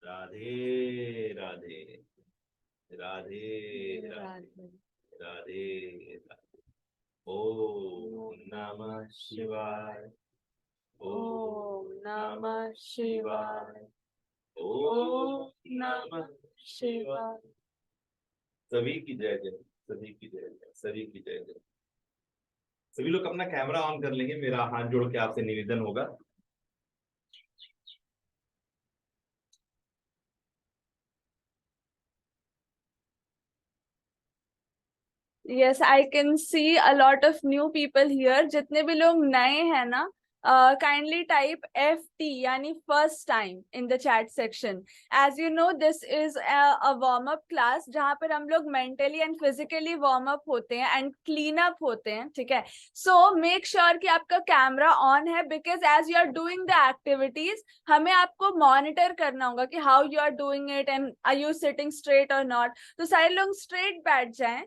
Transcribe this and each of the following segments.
राधे राधे। राधे राधे। राधे। राधे राधे। ओम नमः शिवाय। ओम ओम नमः नमः शिवाय। शिवाय। ओम ओम नमः नमः शिवाय। शिवाय। सभी की जय जय। सभी की जय जय। सभी की जय जय। सभी लोग अपना कैमरा ऑन कर लेंगे, मेरा हाथ जोड़ के आपसे निवेदन होगा। Yes, I can see a lot of new people here. जितने भी लोग नए हैं ना, काइंडली टाइप FT यानी first time in the chat section. As you know, this is a warm up class जहाँ पर हम लोग mentally and physically warm up होते हैं एंड क्लीन अप होते हैं, ठीक है। सो मेक श्योर कि आपका कैमरा ऑन है, because as you are doing the activities हमें आपको मॉनिटर करना होगा कि how you are doing it and are you sitting straight or not. तो सारे लोग स्ट्रेट बैठ जाएं।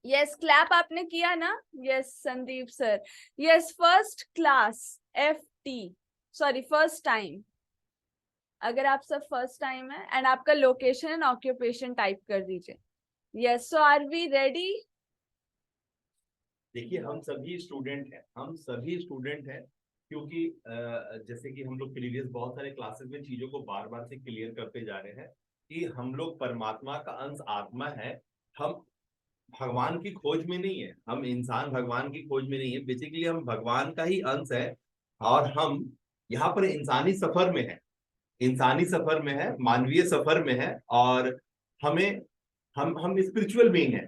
यस, क्लैप आपने किया ना? Yes Sandeep sir. Yes, first class FT, sorry first time. अगर आप सब फर्स्ट टाइम है एंड आपका लोकेशन एंड ऑक्यूपेशन टाइप कर दीजिए। Yes, so are we ready? देखिए, हम सभी स्टूडेंट हैं, हम सभी स्टूडेंट हैं। क्योंकि जैसे कि हम लोग प्रीवियस बहुत सारे क्लासेस में चीजों को बार बार से क्लियर करते जा रहे हैं कि हम लोग परमात्मा का अंश आत्मा है। हम भगवान की खोज में नहीं है, हम इंसान भगवान की खोज में नहीं है, बेसिकली हम भगवान का ही अंश है। और हम यहाँ पर इंसानी सफर में है, इंसानी सफर में है, मानवीय सफर में है। और हमें हम स्पिरिचुअल बीइंग है,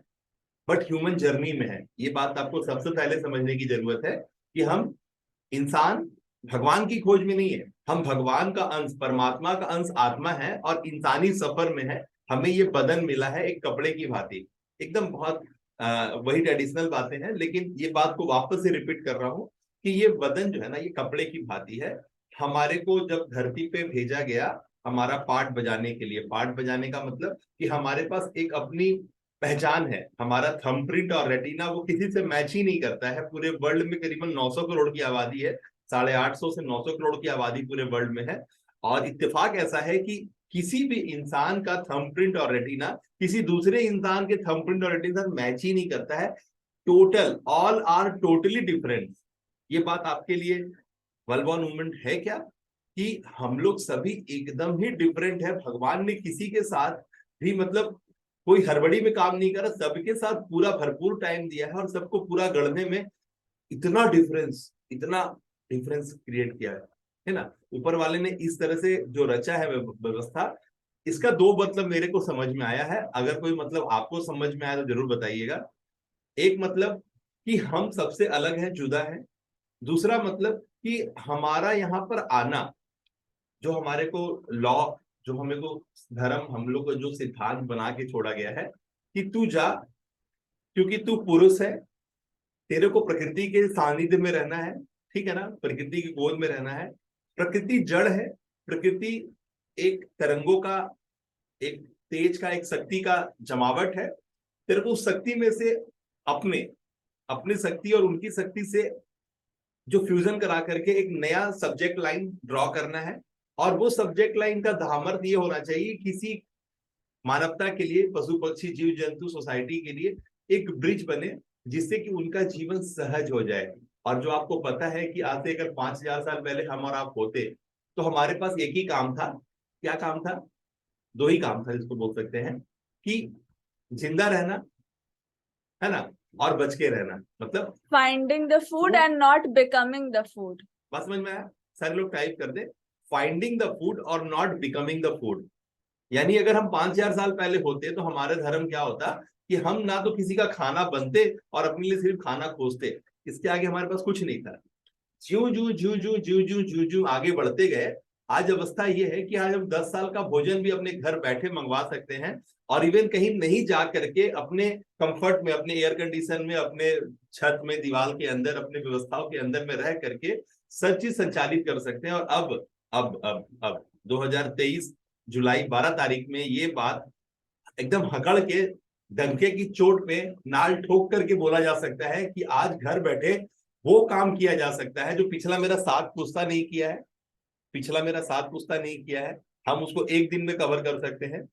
बट ह्यूमन जर्नी में है। ये बात आपको सबसे पहले समझने की जरूरत है कि हम इंसान भगवान की खोज में नहीं है, हम भगवान का अंश, परमात्मा का अंश आत्मा है और इंसानी सफर में है। हमें ये बदन मिला है एक कपड़े की भांति। एकदम बहुत वही ट्रेडिशनल बातें हैं, लेकिन ये बात को वापस से रिपीट कर रहा हूँ कि ये बदन जो है ना, ये कपड़े की भांति है। हमारे को जब धरती पे भेजा गया हमारा पार्ट बजाने के लिए, पार्ट बजाने का मतलब कि हमारे पास एक अपनी पहचान है। हमारा थंबप्रिंट और रेटिना वो किसी से मैच ही नहीं करता है। पूरे वर्ल्ड में करीबन 900 करोड़ की आबादी है, 850 से 900 करोड़ की आबादी पूरे वर्ल्ड में है। और इत्तेफाक ऐसा है कि किसी भी इंसान का थंबप्रिंट और रेटिना किसी दूसरे इंसान के थंबप्रिंट और रेटिना मैच ही नहीं करता है। Total all are totally different. ये बात आपके लिए वेल बॉर्न मूवमेंट है क्या, कि हम लोग सभी एकदम ही डिफरेंट है। भगवान ने किसी के साथ भी मतलब कोई हड़बड़ी में काम नहीं करा, सबके साथ पूरा भरपूर टाइम दिया है और सबको पूरा गढ़ने में इतना डिफरेंस क्रिएट किया है ना। ऊपर वाले ने इस तरह से जो रचा है व्यवस्था, इसका दो मतलब मेरे को समझ में आया है। अगर कोई मतलब आपको समझ में आया तो जरूर बताइएगा। एक मतलब कि हम सबसे अलग है, जुदा है। दूसरा मतलब कि हमारा यहाँ पर आना, जो हमारे को लॉ, जो हमें को धर्म हम लोग को जो सिद्धांत बना के छोड़ा गया है कि तू जा, क्योंकि तू पुरुष है, तेरे को प्रकृति के सानिध्य में रहना है। ठीक है ना, प्रकृति की गोद में रहना है। प्रकृति जड़ है, प्रकृति एक तरंगों का, एक तेज का, एक शक्ति का जमावट है। तेरे को उस शक्ति में से अपने अपनी शक्ति और उनकी शक्ति से जो फ्यूजन करा करके एक नया सब्जेक्ट लाइन ड्रॉ करना है। और वो सब्जेक्ट लाइन का धामर्थ ये होना चाहिए किसी मानवता के लिए, पशु पक्षी जीव जंतु सोसाइटी के लिए एक ब्रिज बने, जिससे कि उनका जीवन सहज हो जाए। और जो आपको पता है कि आज से अगर 5000 साल पहले हम और आप होते तो हमारे पास एक ही काम था। क्या काम था? दो ही काम था जिसको बोल सकते हैं कि जिंदा रहना, है ना, और बच के रहना। मतलब finding the food food, and not becoming the food. बात समझ में आया? सारे लोग टाइप कर दे, फाइंडिंग द फूड और नॉट बिकमिंग द फूड। यानी अगर हम 5000 साल पहले होते तो हमारा धर्म क्या होता कि हम ना तो किसी का खाना बनते और अपने लिए सिर्फ खाना खोजते। इसके आगे हमारे पास कुछ नहीं था। ज्यू जू जू जू जू जू जू जू आगे बढ़ते गए। आज अवस्था ये है कि आज हम 10 साल का भोजन भी अपने घर बैठे मंगवा सकते हैं। और इवन कहीं नहीं जा करके अपने कंफर्ट में, अपने एयर कंडीशन में, अपने छत में, दीवार के अंदर, अपने व्यवस्थाओं के अंदर में रह करके सब चीज संचालित कर सकते हैं। और अब 2023 जुलाई 12 तारीख में ये बात एकदम हकड़ के, डंके की चोट पे नाल ठोक करके बोला जा सकता है कि आज घर बैठे वो काम किया जा सकता है जो पिछला मेरा सात पुश्ता नहीं किया है, पिछला मेरा सात पुश्ता नहीं किया है। हम उसको एक दिन में कवर कर सकते हैं।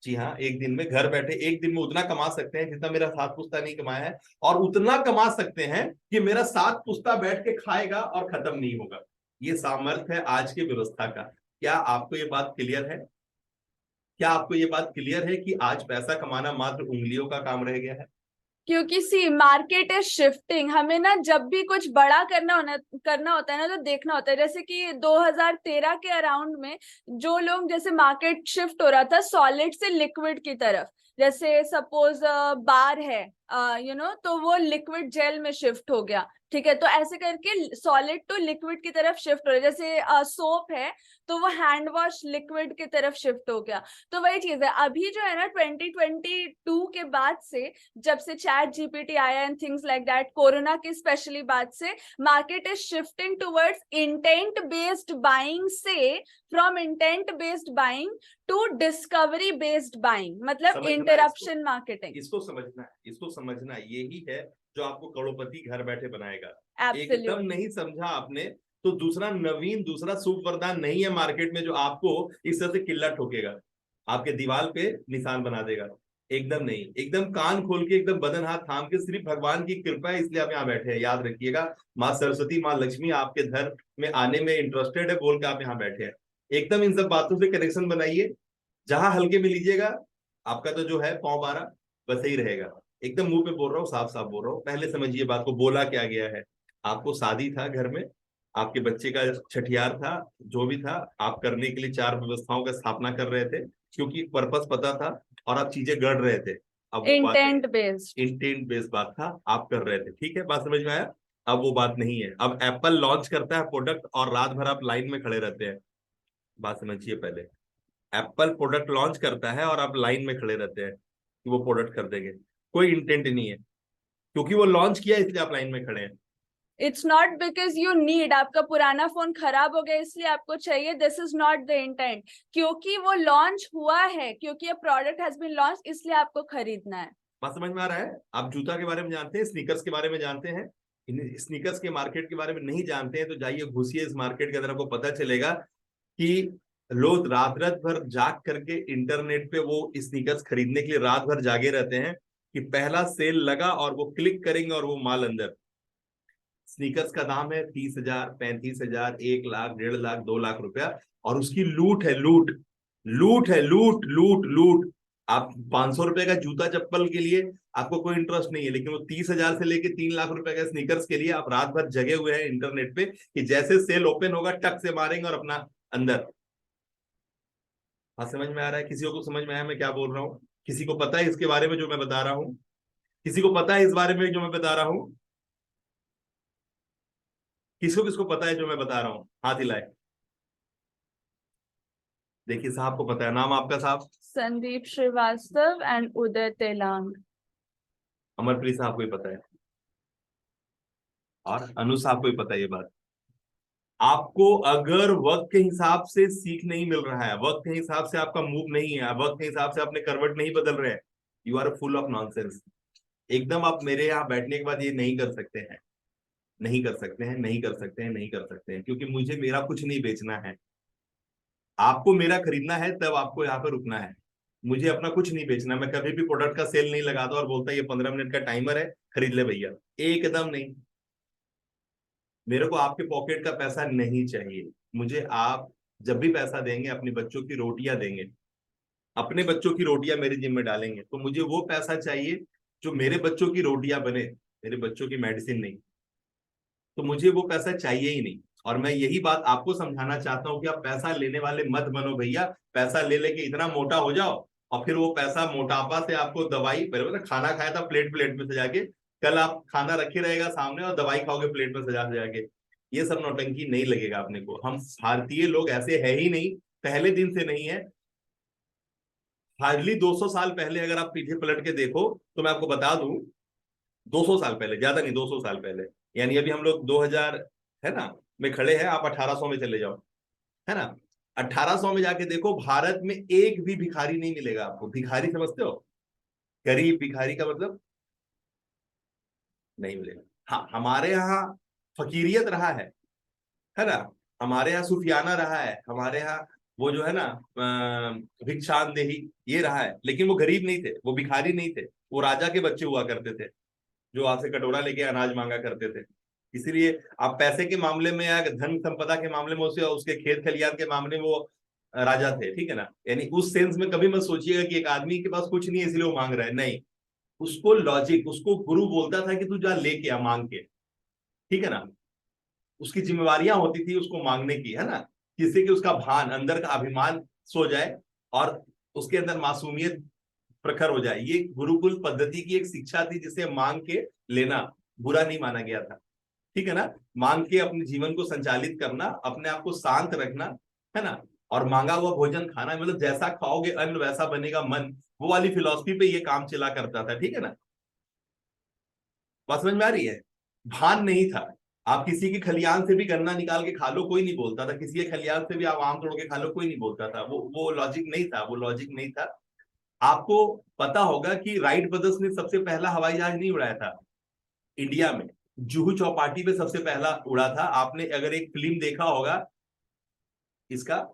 जी हाँ, एक दिन में घर बैठे एक दिन में उतना कमा सकते हैं जितना मेरा सात पुश्ता नहीं कमाया है, और उतना कमा सकते हैं कि मेरा सात पुश्ता बैठ के खाएगा और खत्म नहीं होगा। ये सामर्थ्य है आज की व्यवस्था का। क्या आपको ये बात क्लियर है? क्या आपको ये बात क्लियर है कि आज पैसा कमाना मात्र उंगलियों का काम रह गया है? क्योंकि सी मार्केट इज शिफ्टिंग, हमें ना जब भी कुछ बड़ा करना होता है ना, तो देखना होता है। जैसे कि 2013 के अराउंड में जो लोग, जैसे मार्केट शिफ्ट हो रहा था सॉलिड से लिक्विड की तरफ, जैसे सपोज बार है, तो वो लिक्विड जेल में शिफ्ट हो गया। ठीक है, तो ऐसे करके सॉलिड टू लिक्विड की तरफ शिफ्ट हो रहा है। जैसे सोप है तो वो हैंड वॉश लिक्विड की तरफ शिफ्ट हो गया। तो वही चीज है, अभी जो है ना 2022 के बाद से, जब से चैट जीपीटी आया and things like that, corona की स्पेशली बात से, market is shifting towards intent based buying से, from intent based buying to discovery based buying, मतलब समझना है इसको, इंटरप्शन मार्केटिंग। इसको समझना है, इसको समझना है। यही है जो आपको करोड़पति घर बैठे बनाएगा। एकदम एब्सोल्युटली। नहीं समझा आपने तो दूसरा नवीन, दूसरा शुभ वरदान नहीं है मार्केट में जो आपको इस तरह से किल्ला ठोकेगा, आपके दीवार पे निशान बना देगा। एकदम नहीं, एकदम कान खोल के, एकदम बदन हाथ थाम के, सिर्फ भगवान की कृपा है इसलिए आप यहाँ बैठे हैं। याद रखिएगा, माँ सरस्वती, माँ लक्ष्मी आपके घर में आने में इंटरेस्टेड है बोल के आप यहाँ बैठे हैं। एकदम इन सब बातों से कनेक्शन बनाइए। जहां हल्के में लीजिएगा, आपका तो जो है पाँव 12 वैसे ही रहेगा। एकदम मुंह पे बोल रहा हूँ, साफ साफ बोल रहा हूँ, पहले समझिए बात को। बोला क्या गया है, आपको शादी था घर में, आपके बच्चे का छठियार था, जो भी था, आप करने के लिए चार व्यवस्थाओं का स्थापना कर रहे थे, क्योंकि पर्पस पता था और आप चीजें गढ़ रहे थे। अब वो बात नहीं, इंटेंट बेस्ड। इंटेंट बेस्ड बात था, आप कर रहे थे। ठीक है, बात समझ में आया? अब वो बात नहीं है। अब एप्पल लॉन्च करता है प्रोडक्ट और रात भर आप लाइन में खड़े रहते हैं। बात समझिए पहले, एप्पल प्रोडक्ट लॉन्च करता है और आप लाइन में खड़े रहते हैं कि वो प्रोडक्ट कर देंगे। कोई इंटेंट नहीं है, क्योंकि वो लॉन्च किया इसलिए आप लाइन में खड़े हैं। It's not because you need, आपका पुराना फोन खराब हो गया इसलिए आपको चाहिए, this is not the intent. क्योंकि वो लॉन्च हुआ है, क्योंकि ये प्रोडक्ट हैज बीन लॉन्च, इसलिए आपको खरीदना है। बात समझ में आ रहा है? आप जूता के बारे में जानते हैं, स्नीकर्स के बारे में जानते हैं, इन स्नीकर्स के मार्केट के बारे में नहीं जानते हैं तो जाइए घुसिए इस मार्केट के अंदर, आपको पता चलेगा कि लोग रात रात भर जाग करके इंटरनेट पे वो स्नीकर्स खरीदने के लिए रात भर जागे रहते हैं कि पहला सेल लगा और वो क्लिक करेंगे और वो माल अंदर। स्नीकर्स का दाम है 30,000, 35,000, 1 लाख, 1.5 लाख, 2 लाख रुपया, और उसकी लूट है, लूट। लूट है, लूट लूट लूट। आप 500 रुपए का जूता चप्पल के लिए आपको कोई इंटरेस्ट नहीं है, लेकिन वो 30,000 से लेके 3 लाख रुपए का स्नीकर्स के लिए आप रात भर जगे हुए हैं इंटरनेट पे कि जैसे सेल ओपन होगा टक से मारेंगे और अपना अंदर। हाँ, समझ में आ रहा है? किसी को समझ में आया मैं क्या बोल रहा हूँ? किसी को पता है इसके बारे में जो मैं बता रहा हूँ? किसी को पता है इस बारे में जो मैं बता रहा हूँ? किसको किसको पता है जो मैं बता रहा हूँ? हाथ हिलाए। देखिए साहब को पता है, नाम आपका साहब? संदीप श्रीवास्तव एंड उदय तेलांग। अमरप्रीत साहब को ही पता है, और अनु साहब को ही पता है ये बात। आपको अगर वक्त के हिसाब से सीख नहीं मिल रहा है, वक्त के हिसाब से आपका मूव नहीं है, वक्त के हिसाब से अपने करवट नहीं बदल रहे हैं, you are full of nonsense. एकदम आप मेरे यहाँ बैठने के बाद ये नहीं कर सकते हैं, नहीं कर सकते हैं, नहीं कर सकते हैं, नहीं कर सकते हैं, क्योंकि मुझे मेरा कुछ नहीं बेचना है। आपको मेरा खरीदना है तब आपको यहाँ पे रुकना है। मुझे अपना कुछ नहीं बेचना, मैं कभी भी प्रोडक्ट का सेल नहीं लगाता और बोलता ये 15 मिनट का टाइमर है, खरीद ले भैया। एकदम नहीं। मेरे को आपके पॉकेट का पैसा नहीं चाहिए। मुझे आप जब भी पैसा देंगे अपने बच्चों की रोटियां देंगे, अपने बच्चों की रोटियां मेरे जिम में डालेंगे, तो मुझे वो पैसा चाहिए जो मेरे बच्चों की रोटियां बने, मेरे बच्चों की मेडिसिन नहीं। तो मुझे वो पैसा चाहिए ही नहीं। और मैं यही बात आपको समझाना चाहता हूँ कि आप पैसा लेने वाले मत बनो भैया। पैसा ले लेके इतना मोटा हो जाओ और फिर वो पैसा मोटापा से आपको दवाई, बराबर ना, खाना खाया था प्लेट प्लेट में सजा के, कल आप खाना रखे रहेगा सामने और दवाई खाओगे प्लेट में सजा सजा के। ये सब नौटंकी नहीं लगेगा अपने को। हम भारतीय लोग ऐसे है ही नहीं, पहले दिन से नहीं है। हार्डली 200 साल पहले अगर आप पीछे पलट के देखो तो मैं आपको बता दूं, 200 साल पहले, ज्यादा नहीं, 200 साल पहले, यानी अभी हम लोग 2000 है ना में खड़े हैं, आप 1800 में चले जाओ, है ना, 1800 में जाके देखो, भारत में एक भी भिखारी नहीं मिलेगा आपको। भिखारी समझते हो? गरीब भिखारी का मतलब नहीं मिलेगा। हाँ, हमारे यहाँ फकीरियत रहा है ना, हमारे यहाँ सूफियाना रहा है, हमारे यहाँ वो जो है ना भिक्षांदेही, ये रहा है। लेकिन वो गरीब नहीं थे, वो भिखारी नहीं थे, वो राजा के बच्चे हुआ करते थे, जो आपसे कटोरा लेके अनाज मांगा करते थे। इसीलिए आप पैसे के मामले में या धन संपदा के मामले में उसे, उसके खेत खलियान के मामले में वो राजा थे, ठीक है ना। यानी उस सेंस में कभी मत सोचिएगा कि एक आदमी के पास कुछ नहीं है इसलिए वो मांग रहा है, नहीं। उसको लॉजिक, उसको गुरु बोलता था कि तू जा लेके आ मांग के, ठीक है ना। उसकी जिम्मेवारियां होती थी उसको मांगने की, है ना। जिससे कि उसका भान, अंदर का अभिमान सो जाए और उसके अंदर मासूमियत प्रखर हो जाए। ये गुरुकुल पद्धति की एक शिक्षा थी, जिसे मांग के लेना बुरा नहीं माना गया था, ठीक है ना। मांग के अपने जीवन को संचालित करना, अपने आप को शांत रखना, है ना। और मांगा हुआ भोजन खाना, मतलब जैसा खाओगे अन्न वैसा बनेगा मन, वो वाली फिलॉसफी पे ये काम चला करता था, ठीक है ना। बात समझ में आ रही है। भान नहीं था। आप किसी के खलियान से भी गन्ना निकाल के खा लो, कोई नहीं बोलता था। किसी के खलियान से भी आप आम तोड़ के खा लो, कोई नहीं बोलता था। वो लॉजिक नहीं था, वो लॉजिक नहीं था। आपको पता होगा कि राइट ब्रदर्स ने सबसे पहला हवाई जहाज नहीं उड़ाया था इंडिया में, जुहू चौपाटी पे सबसे पहला उड़ा था। आपने अगर एक फिल्म देखा होगा इसका,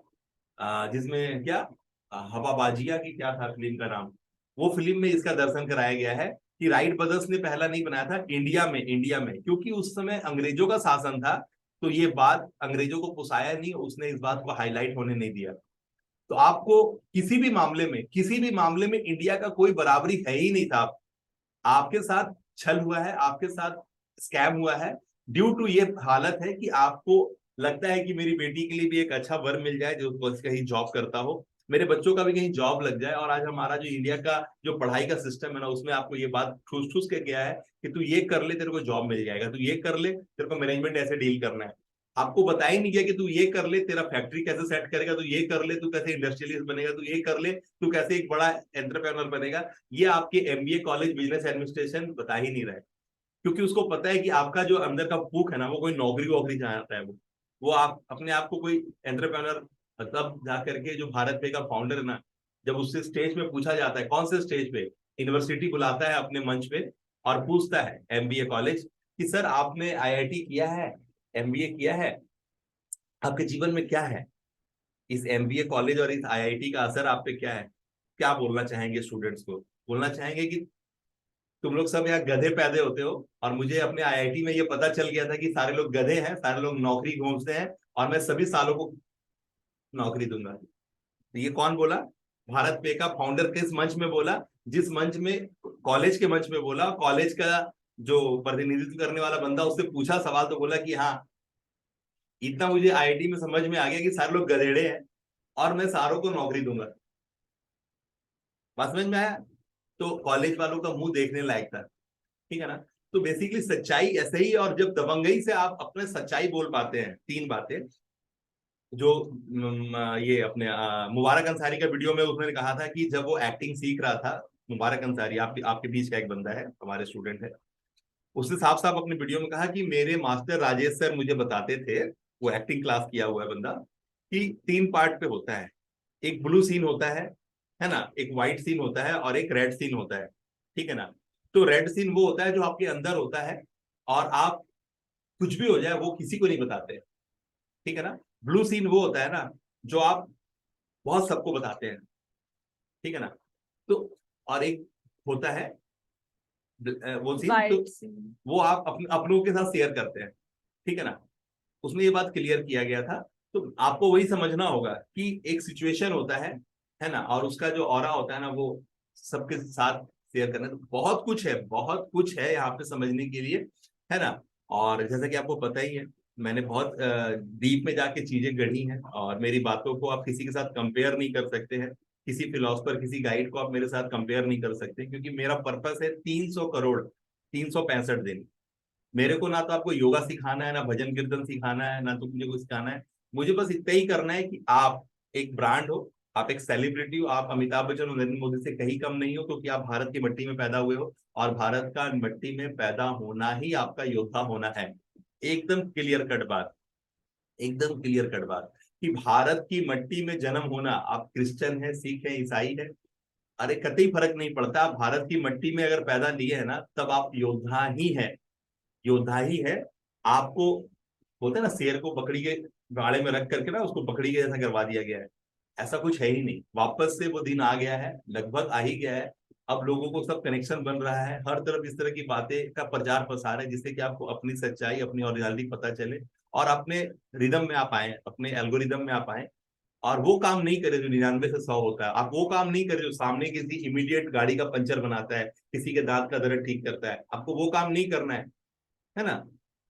जिसमें क्या, हवाबाजिया की क्या था फिल्म का नाम, वो फिल्म में इसका दर्शन कराया गया है कि राइट ब्रदर्स ने पहला नहीं बनाया था इंडिया में। इंडिया में क्योंकि उस समय अंग्रेजों का शासन था, तो ये बात अंग्रेजों को पुसाया नहीं, उसने इस बात को हाईलाइट होने नहीं दिया। तो आपको किसी भी मामले में, किसी भी मामले में इंडिया का कोई बराबरी है ही नहीं था। आपके साथ छल हुआ है, आपके साथ स्कैम हुआ है, ड्यू टू ये हालत है कि आपको लगता है कि मेरी बेटी के लिए भी एक अच्छा वर मिल जाए जो कहीं जॉब करता हो, मेरे बच्चों का भी कहीं जॉब लग जाए। और आज हमारा जो इंडिया का जो पढ़ाई का सिस्टम है ना, उसमें आपको ये बात ठूस ठूस के गया है कि तू ये कर ले तेरे को जॉब मिल जाएगा, तू ये कर ले तेरे को मैनेजमेंट ऐसे डील करना है। आपको बताया ही नहीं गया कि तू ये कर ले तेरा फैक्ट्री कैसे सेट करेगा, तू ये कर ले तू कैसे इंडस्ट्रियलिस्ट बनेगा, तू ये कर ले तू कैसे एक बड़ा एंटरप्रेन्योर बनेगा। ये आपके एमबीए कॉलेज बिजनेस एडमिनिस्ट्रेशन बता ही नहीं रहा है। क्योंकि उसको पता है कि आपका जो अंदर का भूख है ना, वो कोई नौकरी वोकरी चाहता है। वो आप अपने आप को कोई एंटरप्रेन्योर, मतलब जा करके जो भारत पे का फाउंडर है ना, जब उससे स्टेज में पूछा जाता है, कौन से स्टेज पे, यूनिवर्सिटी बुलाता है अपने मंच पे और पूछता है एमबीए कॉलेज कि सर आपने आईआईटी किया है, एमबीए किया है, आपके जीवन में क्या है, इस एमबीए कॉलेज और इस आईआईटी का असर आप पे क्या है। क्या बोलना चाहेंगे स्टूडेंट्स को? बोलना चाहेंगे कि तुम लोग सब यहाँ गधे पैदे होते हो, और मुझे अपने आईआईटी में ये पता चल गया था कि सारे लोग गधे हैं, सारे लोग नौकरी घूमते हैं, और मैं सभी सालों को नौकरी दूंगा। तो ये कौन बोला? भारत पे का फाउंडर किस मंच में बोला? जिस मंच में, कॉलेज के मंच में बोला। कॉलेज का जो प्रतिनिधित्व करने वाला बंदा, उससे पूछा सवाल तो बोला कि हाँ, इतना मुझे आईआईटी में समझ में आ गया कि सारे लोग गधेड़े हैं और मैं सारों को नौकरी दूंगा। बात समझ में आया? तो कॉलेज वालों का मुंह देखने लायक था, ठीक है ना। तो बेसिकली सच्चाई ऐसे ही, और जब दबंगई से आप अपने सच्चाई बोल पाते हैं, तीन बातें जो ये अपने मुबारक अंसारी का वीडियो में उसने कहा था कि जब वो एक्टिंग सीख रहा था, मुबारक अंसारी आपके बीच का एक बंदा है, हमारे स्टूडेंट है, उसने साफ साफ अपने वीडियो में कहा कि मेरे मास्टर राजेश सर मुझे बताते थे, वो एक्टिंग क्लास किया हुआ है बंदा, कि तीन पार्ट पे होता है। एक ब्लू सीन होता है ना, एक व्हाइट सीन होता है और एक रेड सीन होता है, ठीक है ना। तो रेड सीन वो होता है जो आपके अंदर होता है, और आप कुछ भी हो जाए वो किसी को नहीं बताते, ठीक है ना। ब्लू सीन वो होता है ना जो आप बहुत सबको बताते हैं, ठीक है ना। तो और एक होता है वो सीन, तो वाइट सीन। वो आप अपनों के साथ शेयर करते हैं, ठीक है ना। उसमें ये बात क्लियर किया गया था। तो आपको वही समझना होगा कि एक सिचुएशन होता है ना, और उसका जो ऑरा होता है ना, वो सबके साथ शेयर करना। तो बहुत कुछ है, बहुत कुछ है यहाँ पे समझने के लिए, है ना। और जैसा कि आपको पता ही है, मैंने बहुत डीप में जाके चीजें गढ़ी हैं, और मेरी बातों को आप किसी के साथ कंपेयर नहीं कर सकते हैं। किसी फिलोसफर, किसी गाइड को आप मेरे साथ कंपेयर नहीं कर सकते, क्योंकि मेरा पर्पस है 300 करोड़, 365 दिन। मेरे को ना तो आपको योगा सिखाना है, ना भजन कीर्तन सिखाना है, ना तो मुझे कुछ सिखाना है। मुझे बस इतना ही करना है कि आप एक ब्रांड हो, आप एक सेलिब्रिटी हो, आप अमिताभ बच्चन और नरेंद्र मोदी से कहीं कम नहीं हो, क्योंकि आप भारत की मिट्टी में पैदा हुए हो, और भारत का मिट्टी में पैदा होना ही आपका योद्धा होना है। एकदम क्लियर कट बात, एकदम क्लियर कट बात, कि भारत की मिट्टी में जन्म होना, आप क्रिश्चियन है, सिख है, ईसाई है, अरे कतई फर्क नहीं पड़ता। आप भारत की मिट्टी में अगर पैदा लिए है ना, तब आप योद्धा ही है, योद्धा ही है। आपको बोलते हैं ना, शेर को बकरी के गाड़े में रख करके ना उसको बकरी के जैसा करवा दिया गया है। ऐसा कुछ है ही नहीं। वापस से वो दिन आ गया है, लगभग आ ही गया है। अब लोगों को सब कनेक्शन बन रहा है, हर तरफ इस तरह की बातें का प्रचार प्रसार है, जिससे कि आपको अपनी सच्चाई, अपनी ओरिजिनलिटी पता चले और अपने रिदम में आप आए, अपने एल्गोरिदम में आप आए। और वो काम नहीं करे जो 99 से 100 होता है। आप वो काम नहीं करे जो सामने किसी इमीडिएट गाड़ी का पंचर बनाता है, किसी के दांत का दर्द ठीक करता है। आपको वो काम नहीं करना है ना।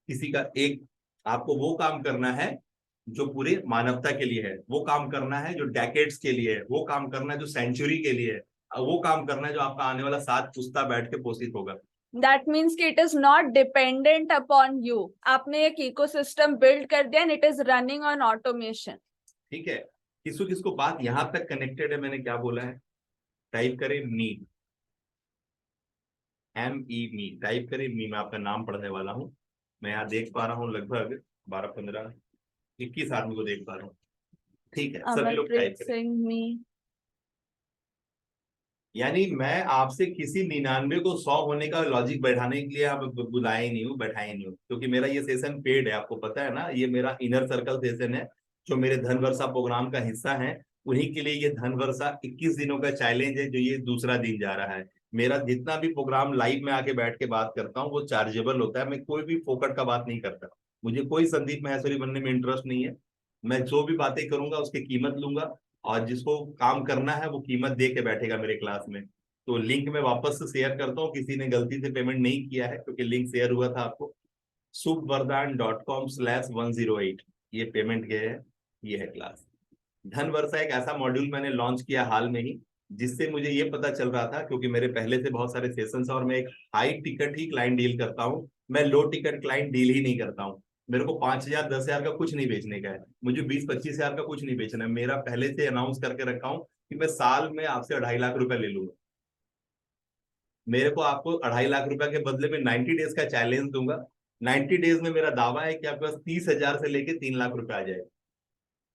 किसी का एक, आपको वो काम करना है जो पूरे मानवता के लिए है, वो काम करना है जो डेकेड्स के लिए है, वो काम करना है जो सेंचुरी के लिए है, वो काम करना है जो आपका आने वाला 7 पुश्ता बैठ के पोषित होगा। दैट मीन्स कि it is not dependent upon you. आपने एक इकोसिस्टम बिल्ड कर दिया and it is running on automation. ठीक है, किसको किसको बात यहां तक कनेक्टेड है? मैंने क्या बोला है? टाइप करें मी, मी टाइप करें मी। मैं आपका नाम पढ़ने वाला हूँ। मैं यहाँ देख पा रहा हूँ लगभग 12, 15, 21 आदमी को देख पा रहा हूँ। ठीक है, सभी लोग टाइप अमरप्रीत करें। सिंह मी। यानी मैं आपसे किसी 99 को 100 होने का लॉजिक बैठाने के लिए आप बुलाए ही नहीं हूँ, बैठाए ही नहीं हूँ, क्योंकि मेरा ये सेशन पेड है, आपको पता है ना। ये मेरा इनर सर्कल सेशन है, जो मेरे धन वर्षा प्रोग्राम का हिस्सा है। उन्हीं के लिए ये धन वर्षा 21 दिनों का चैलेंज है, जो ये दूसरा दिन जा रहा है। मेरा जितना भी प्रोग्राम लाइव में आके बैठ के बात करता हूँ वो चार्जेबल होता है। मैं कोई भी फोकट का बात नहीं करता। मुझे कोई संदीप माहेश्वरी बनने में इंटरेस्ट नहीं है। मैं जो भी बातें करूंगा उसकी कीमत लूंगा, और जिसको काम करना है वो कीमत दे के बैठेगा मेरे क्लास में। तो लिंक मैं वापस से शेयर करता हूँ, किसी ने गलती से पेमेंट नहीं किया है क्योंकि लिंक शेयर हुआ था आपको। subvardhan.com/108 ये पेमेंट गए है। ये है क्लास। धन वर्षा एक ऐसा मॉड्यूल मैंने लॉन्च किया हाल में ही, जिससे मुझे ये पता चल रहा था, क्योंकि मेरे पहले से बहुत सारे सेशंस और मैं एक हाई टिकट ही क्लाइंट डील करता हूँ। मैं लो टिकट क्लाइंट डील ही नहीं करता हूँ। मेरे को 5,000 10,000 का कुछ नहीं बेचने का है, मुझे 20-25 हजार का कुछ नहीं बेचना है। मेरा पहले से अनाउंस करके रखा हूँ कि मैं साल में आपसे 2.5 लाख रुपए ले लूंगा। मेरे को आपको 2.5 लाख रुपए के बदले में 90 डेज का चैलेंज दूंगा। 90 डेज में मेरा दावा है कि आपके पास 30,000 से लेके 3 लाख रुपए आ जाएगा।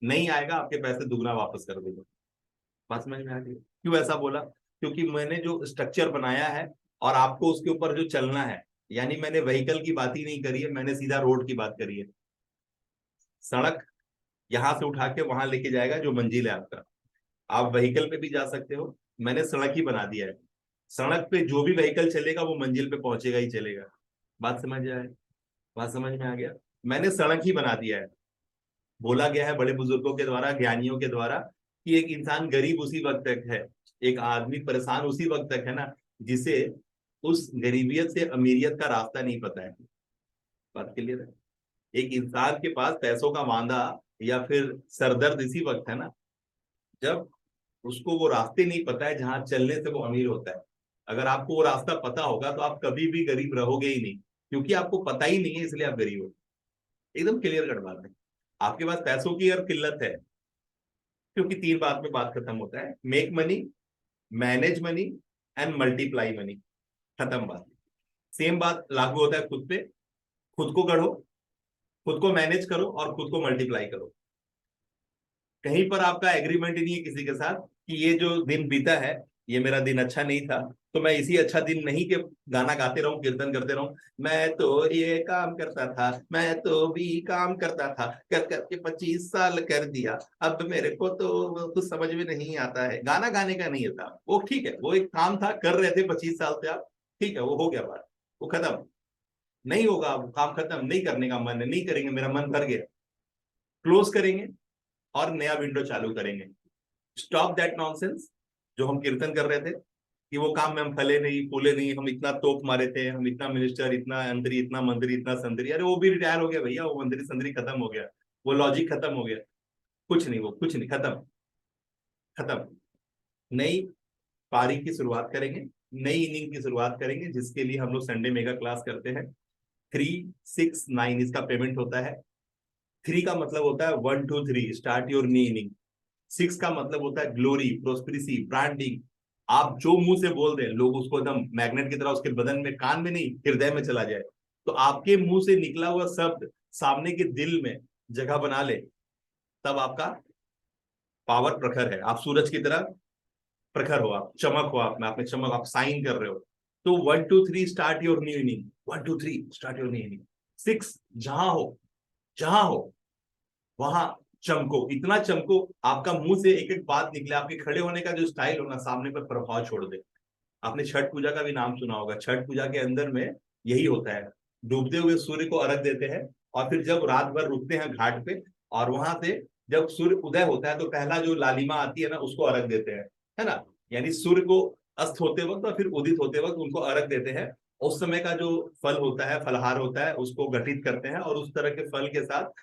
नहीं आएगा, आपके पैसे दुगना वापस कर देगा। बात समझ में आ गई? क्यों ऐसा बोला? क्योंकि मैंने जो स्ट्रक्चर बनाया है और आपको उसके ऊपर जो चलना है, यानी मैंने व्हीकल की बात ही नहीं करी है, मैंने सीधा रोड की बात करी है। सड़क यहां से उठा के वहां लेके जाएगा जो मंजिल है आपका। आप व्हीकल पे भी जा सकते हो, मैंने सड़क ही बना दिया है। सड़क पे जो भी व्हीकल चलेगा वो मंजिल पे पहुंचेगा ही चलेगा। बात समझ आए? बात समझ में आ गया? मैंने सड़क ही बना दिया है। बोला गया है बड़े बुजुर्गों के द्वारा, ज्ञानियों के द्वारा, कि एक इंसान गरीब उसी वक्त तक है, एक आदमी परेशान उसी वक्त तक है ना, जिसे उस गरीबियत से अमीरियत का रास्ता नहीं पता है। बात क्लियर है? एक इंसान के पास पैसों का वांदा या फिर सरदर्द इसी वक्त है ना, जब उसको वो रास्ते नहीं पता है जहां चलने से वो अमीर होता है। अगर आपको वो रास्ता पता होगा तो आप कभी भी गरीब रहोगे ही नहीं, क्योंकि आपको पता ही नहीं है इसलिए आप गरीब हो। एकदम क्लियर कट बात है। आपके पास पैसों की अगर किल्लत है, क्योंकि 3 बात में बात खत्म होता है, make money, manage money and multiply money. खत्म बात। सेम बात लागू होता है खुद पे। खुद को गढ़ो, खुद को मैनेज करो और खुद को मल्टीप्लाई करो। कहीं पर आपका एग्रीमेंट ही नहीं है किसी के साथ कि ये जो दिन बीता है ये मेरा दिन अच्छा नहीं था, तो मैं इसी अच्छा दिन नहीं के गाना गाते रहूं, कीर्तन करते रहूं। मैं तो ये काम करता था, मैं तो भी काम करता था, कर करके 25 साल कर दिया, अब मेरे को तो कुछ समझ में नहीं आता है। गाना गाने का नहीं था वो, ठीक है, वो एक काम था, कर रहे थे 25 साल से आप, ठीक है, वो हो गया बात, वो खत्म। नहीं होगा, वो काम खत्म, नहीं करने का मन है, नहीं करेंगे, मेरा मन भर गया। क्लोज करेंगे और नया विंडो चालू करेंगे। Stop that nonsense. जो हम कीर्तन कर रहे थे कि वो काम में हम फले नहीं फूले नहीं, हम इतना तोप मारे थे, हम इतना मिनिस्टर, इतना अंतरी, इतना मंत्री, इतना संतरी, अरे वो भी रिटायर हो गया भैया, वो मंत्री संतरी खत्म हो गया, वो लॉजिक खत्म हो गया। कुछ नहीं, वो कुछ नहीं, खत्म, खत्म। नई पारी की शुरुआत करेंगे, नई इनिंग की शुरुआत करेंगे, जिसके लिए हम लोग संडे मेगा क्लास करते हैं। 3, 6, 9 इसका पेमेंट होता है। 3 का मतलब होता है 1, 2, 3 स्टार्ट योर न्यू इनिंग। 6 का मतलब होता है ग्लोरी, प्रोस्पेरिटी, ब्रांडिंग। आप जो मुंह से बोल दें, लोग उसको एकदम मैग्नेट की तरह उसके बदन में, कान में नहीं, हृदय में चला जाए। तो आपके मुंह से निकला हुआ शब्द सामने के दिल में जगह बना ले, तब आपका पावर प्रखर है। आप सूरज की तरह प्रखर हो, आप चमक हो, आप में आपने चमक, आप साइन कर रहे हो। तो 1, 2, 3 start your new inning. 1, 2, 3 start your new inning. 6 जहां हो, जहां हो वहां चमको, इतना चमको, आपका मुंह से एक एक बात निकले, आपके खड़े होने का जो स्टाइल हो ना सामने पर प्रभाव छोड़ दे। आपने छठ पूजा का भी नाम सुना होगा, छठ पूजा के अंदर में यही होता है, डूबते हुए सूर्य को अर्घ देते हैं, और फिर जब रात भर रुकते हैं घाट पे, और वहां से जब सूर्य उदय होता है तो पहला जो लालिमा आती है ना उसको अर्घ देते हैं, है ना। यानी सूर्य को अस्त होते वक्त और फिर उदित होते वक्त उनको अर्घ देते हैं। उस समय का जो फल होता है, फलहार होता है, उसको गठित करते हैं, और उस तरह के फल के साथ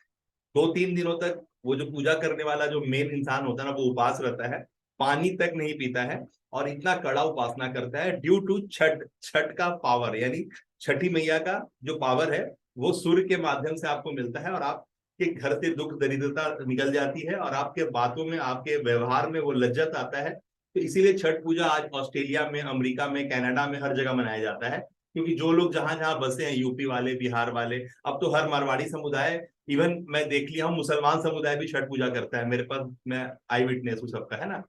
2-3 दिनों तक वो जो पूजा करने वाला जो मेन इंसान होता है ना वो उपवास रहता है, पानी तक नहीं पीता है, और इतना कड़ा उपासना करता है ड्यू टू छठ। छठ का पावर यानी छठी मैया का जो पावर है वो सूर्य के माध्यम से आपको मिलता है, और आपके घर से दुख दरिद्रता निकल जाती है, और आपके बातों में, आपके व्यवहार में वो लज्जत आता है। तो इसीलिए छठ पूजा आज ऑस्ट्रेलिया में, अमेरिका में, कनाडा में हर जगह मनाया जाता है, क्योंकि जो लोग जहां जहां बसे हैं, यूपी वाले, बिहार वाले, अब तो हर मारवाड़ी समुदाय, इवन मैं देख लिया हूँ मुसलमान समुदाय भी छठ पूजा करता है, मेरे पास, मैं आई विटनेस हूँ सबका, है ना।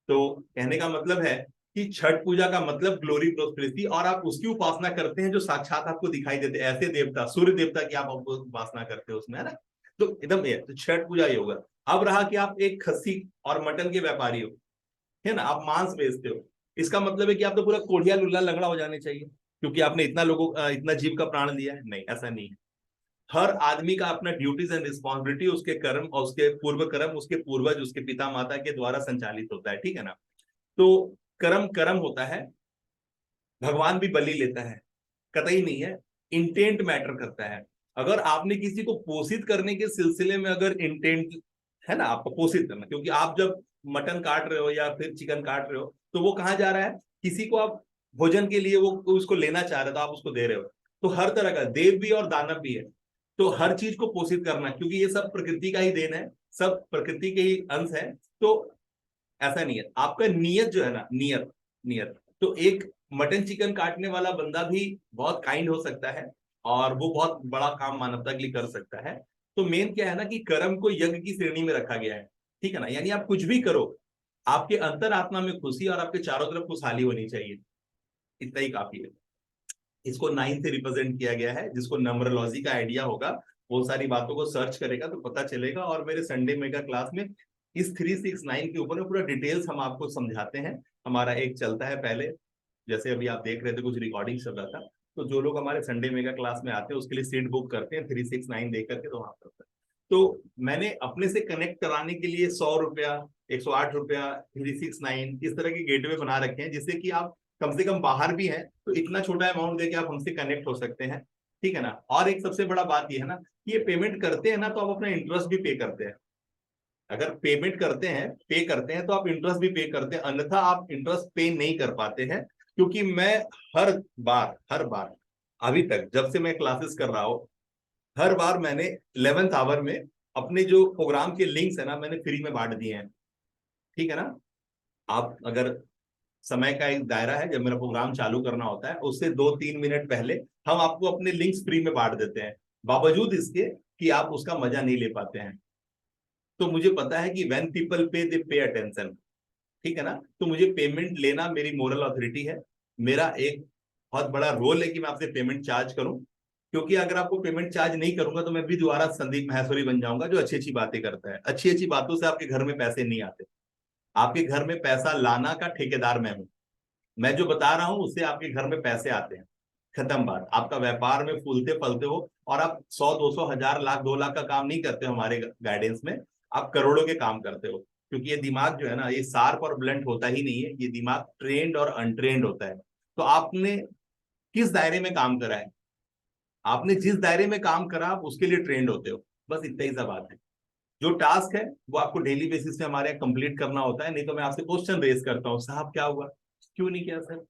तो कहने का मतलब है कि छठ पूजा का मतलब ग्लोरी, प्रोस्पेरिटी, और आप उसकी उपासना करते हैं जो साक्षात आपको दिखाई देते हैं, ऐसे देवता, सूर्य देवता की आप उपासना करते हो उसमें, है ना। तो एकदम ये तो छठ पूजा ये होगा। अब रहा कि आप एक खस्सी और मटन के व्यापारी हो, है ना, आप मांस बेचते हो, इसका मतलब है कि आप तो पूरा कोढ़िया लुल्ला लंगड़ा हो जाने चाहिए, क्योंकि आपने इतना लोगों, इतना जीव का प्राण दिया है। नहीं, ऐसा नहीं है। हर आदमी का अपना ड्यूटीज एंड रिस्पॉन्सिबिलिटी, उसके कर्म और उसके पूर्व कर्म, उसके पूर्वज, उसके पिता माता के द्वारा संचालित होता है, ठीक है ना। तो कर्म कर्म होता है, भगवान भी बलि लेता है, कतई नहीं है, इंटेंट मैटर करता है। अगर आपने किसी को पोषित करने के सिलसिले में अगर इंटेंट है ना, आपको पोषित करना, क्योंकि आप जब मटन काट रहे हो या फिर चिकन काट रहे हो तो वो कहाँ जा रहा है, किसी को आप भोजन के लिए वो उसको लेना चाह रहे हो तो आप उसको दे रहे हो। तो हर तरह का देव भी और दानव भी है, तो हर चीज को पोषित करना, क्योंकि ये सब प्रकृति का ही देन है, सब प्रकृति के ही अंश है। तो ऐसा नहीं है, आपका नियत जो है ना, नियत, नियत, तो एक मटन चिकन काटने वाला बंदा भी बहुत काइंड हो सकता है, और वो बहुत बड़ा काम मानवता के लिए कर सकता है। तो मेन क्या है ना कि कर्म को यज्ञ की श्रेणी में रखा गया है, ठीक है ना। यानी आप कुछ भी करो, आपके अंतर आत्मा में खुशी और आपके चारों तरफ खुशहाली होनी चाहिए, इतना ही काफी है। इसको 9 से रिप्रेजेंट किया गया है, जिसको नंबरोलॉजी का आइडिया होगा वो सारी बातों को सर्च करेगा तो पता चलेगा। और मेरे संडे मेगा क्लास में इस 369 के ऊपर पूरा डिटेल्स हम आपको समझाते हैं। हमारा एक चलता है पहले, जैसे अभी आप देख रहे थे कुछ रिकॉर्डिंग चल रहा था, तो जो लोग हमारे संडे मेगा क्लास में आते हैं उसके लिए सीट बुक करते हैं 369 देख करके, तो वहां पर तो मैंने अपने से कनेक्ट कराने के लिए 100 रुपया, 108 रुपया, 369 इस तरह के गेटवे बना रखे हैं, जिससे कि आप कम से कम बाहर भी हैं तो इतना छोटा अमाउंट देके आप हमसे कनेक्ट हो सकते हैं, ठीक है ना। और एक सबसे बड़ा बात ये है ना, ये पेमेंट करते हैं ना तो आप अपना इंटरेस्ट भी पे करते हैं। अगर पेमेंट करते हैं, पे करते हैं, तो आप इंटरेस्ट भी पे करते हैं, अन्यथा आप इंटरेस्ट पे नहीं कर पाते हैं। क्योंकि मैं हर बार अभी तक जब से मैं क्लासेस कर रहा हूं, हर बार मैंने 11th आवर में अपने जो प्रोग्राम के लिंक्स है ना मैंने फ्री में बांट दिए हैं, ठीक है ना। आप अगर, समय का एक दायरा है, जब मेरा प्रोग्राम चालू करना होता है उससे 2-3 मिनट पहले हम आपको अपने लिंक्स फ्री में बांट देते हैं, बावजूद इसके कि आप उसका मजा नहीं ले पाते हैं। तो मुझे पता है कि व्हेन पीपल पे दे पे अटेंशन, ठीक है ना। तो मुझे पेमेंट लेना मेरी मोरल अथॉरिटी है, मेरा एक बहुत बड़ा रोल है कि मैं आपसे पेमेंट चार्ज करूं। क्योंकि अगर आपको पेमेंट चार्ज नहीं करूंगा तो मैं भी दोबारा संदीप महेश्वरी बन जाऊंगा जो अच्छी अच्छी बातें करता है। अच्छी अच्छी बातों से आपके घर में पैसे नहीं आते, आपके घर में पैसा लाना का ठेकेदार मैं हूं। मैं जो बता रहा हूं उससे आपके घर में पैसे आते हैं, खत्म बात। आपका व्यापार में फूलते फलते हो, और आप 100, 200, 1000, लाख, 2 लाख का काम नहीं करते हो हमारे गाइडेंस में, आप करोड़ों के काम करते हो। क्योंकि ये दिमाग जो है ना, ये शार्प और ब्लंट होता ही नहीं है, ये दिमाग ट्रेंड और अनट्रेंड होता है। तो आपने किस दायरे में काम करा है, आपने जिस दायरे में काम करा आप उसके लिए ट्रेंड होते हो, बस इतना ही सा बात है। जो टास्क है वो आपको डेली बेसिस पे हमारे यहाँ कंप्लीट करना होता है, नहीं तो मैं आपसे क्वेश्चन रेज करता हूँ, साहब क्या हुआ, क्यों नहीं किया सर।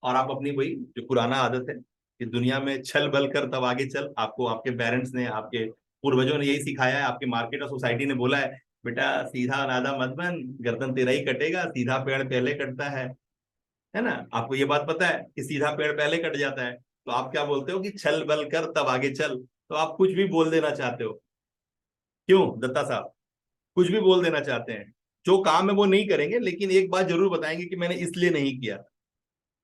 और आप अपनी वही जो पुराना आदत है कि दुनिया में छल बल कर तब आगे चल, आपको आपके पेरेंट्स ने, आपके पूर्वजों ने यही सिखाया है, आपके मार्केट और सोसाइटी ने बोला है बेटा सीधा नादा मत बन, गर्दन तेरा ही कटेगा, सीधा पेड़ पहले कटता है ना। आपको ये बात पता है कि सीधा पेड़ पहले कट जाता है, तो आप क्या बोलते हो कि छल बल कर तब आगे चल, तो आप कुछ भी बोल देना चाहते हो। क्यों दत्ता साहब, कुछ भी बोल देना चाहते हैं, जो काम है वो नहीं करेंगे, लेकिन एक बात जरूर बताएंगे कि मैंने इसलिए नहीं किया।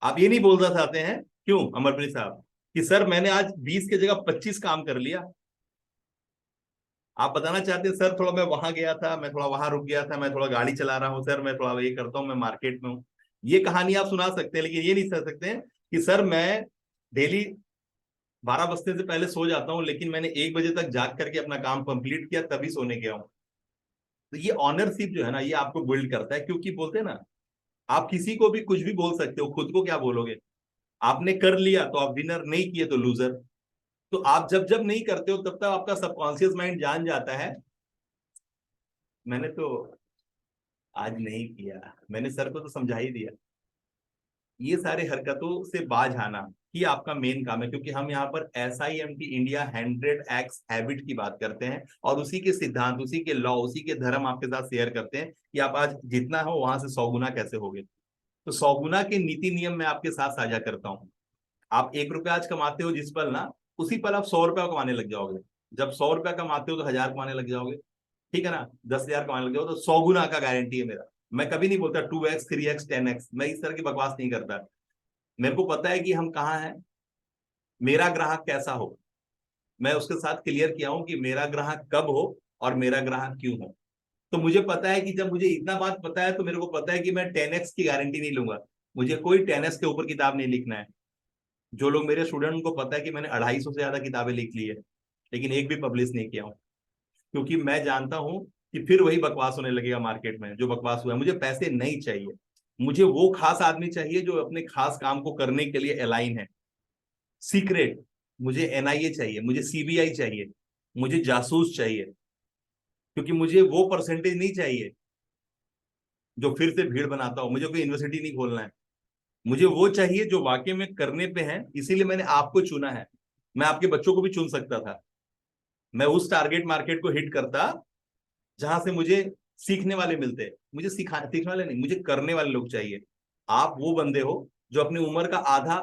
आप ये नहीं बोलना चाहते हैं, क्यों अमरप्रीत साहब, कि सर मैंने आज 20 की जगह 25 काम कर लिया। आप बताना चाहते हैं सर थोड़ा मैं वहां गया था, मैं थोड़ा वहां रुक गया था, मैं थोड़ा गाड़ी चला रहा हूँ सर, मैं थोड़ा ये करता हूँ, मैं मार्केट में हूँ। ये कहानी आप सुना सकते हैं, लेकिन ये नहीं कह सकते हैं कि सर मैं डेली 12 बजने से पहले सो जाता हूँ, लेकिन मैंने 1 बजे तक जाग करके अपना काम कंप्लीट किया तभी सोने गया हूँ। तो ये ऑनरशिप जो है ना, ये आपको बिल्ड करता है, क्योंकि बोलते हैं ना, आप किसी को भी कुछ भी बोल सकते हो, खुद को क्या बोलोगे? आपने कर लिया तो आप विनर, नहीं किए तो लूजर। तो आप जब जब नहीं करते हो तब तक आपका सबकॉन्शियस माइंड जान जाता है मैंने तो आज नहीं किया, मैंने सर को तो समझा ही दिया। ये सारे हरकतों से बाज आना ही आपका मेन काम है, क्योंकि हम यहाँ पर SIMT इंडिया 100x हैबिट की बात करते हैं, और उसी के सिद्धांत, उसी के लॉ, उसी के धर्म आपके साथ शेयर करते हैं कि आप आज जितना हो वहां से 100 गुना कैसे होगे। तो 100 गुना के नीति नियम मैं आपके साथ साझा करता हूँ। आप 1 रुपया आज कमाते हो जिस पल ना, उसी पल आप 100 रुपया कमाने लग जाओगे। जब 100 रुपया कमाते हो तो 1000 कमाने लग जाओगे, ठीक है ना? 10,000 कमाने लग जाओ तो 100 गुना का गारंटी है मेरा। मैं कभी नहीं बोलता 2x 3x 10x, मैं इस तरह की बकवास नहीं करता। मेरे को पता है कि हम कहाँ हैं, मेरा ग्राहक कैसा हो। मैं उसके साथ क्लियर किया हूं कि मेरा ग्राहक कब हो और मेरा ग्राहक क्यों हो। तो मुझे पता है कि जब मुझे इतना बात पता है तो मेरे को पता है कि मैं 10x की गारंटी नहीं लूंगा। मुझे कोई 10x के ऊपर किताब नहीं लिखना है। जो लोग मेरे स्टूडेंट, उनको पता है कि मैंने 250 से ज्यादा किताबें लिख ली है, लेकिन एक भी पब्लिश नहीं किया हूं। क्योंकि मैं जानता हूं कि फिर वही बकवास होने लगेगा मार्केट में जो बकवास हुआ है। मुझे पैसे नहीं चाहिए, मुझे वो खास आदमी चाहिए जो अपने खास काम को करने के लिए अलाइन है। सीक्रेट, मुझे NIA चाहिए, मुझे CBI चाहिए, मुझे जासूस चाहिए, क्योंकि मुझे वो परसेंटेज नहीं चाहिए जो फिर से भीड़ बनाता हो। मुझे कोई यूनिवर्सिटी नहीं खोलना है, मुझे वो चाहिए जो वाकई में करने पे है। इसीलिए मैंने आपको चुना है। मैं आपके बच्चों को भी चुन सकता था। मैं उस टारगेट मार्केट को हिट करता जहां से मुझे सीखने वाले मिलते। मुझे सीखने वाले नहीं, मुझे करने वाले लोग चाहिए। आप वो बंदे हो जो अपनी उम्र का आधा,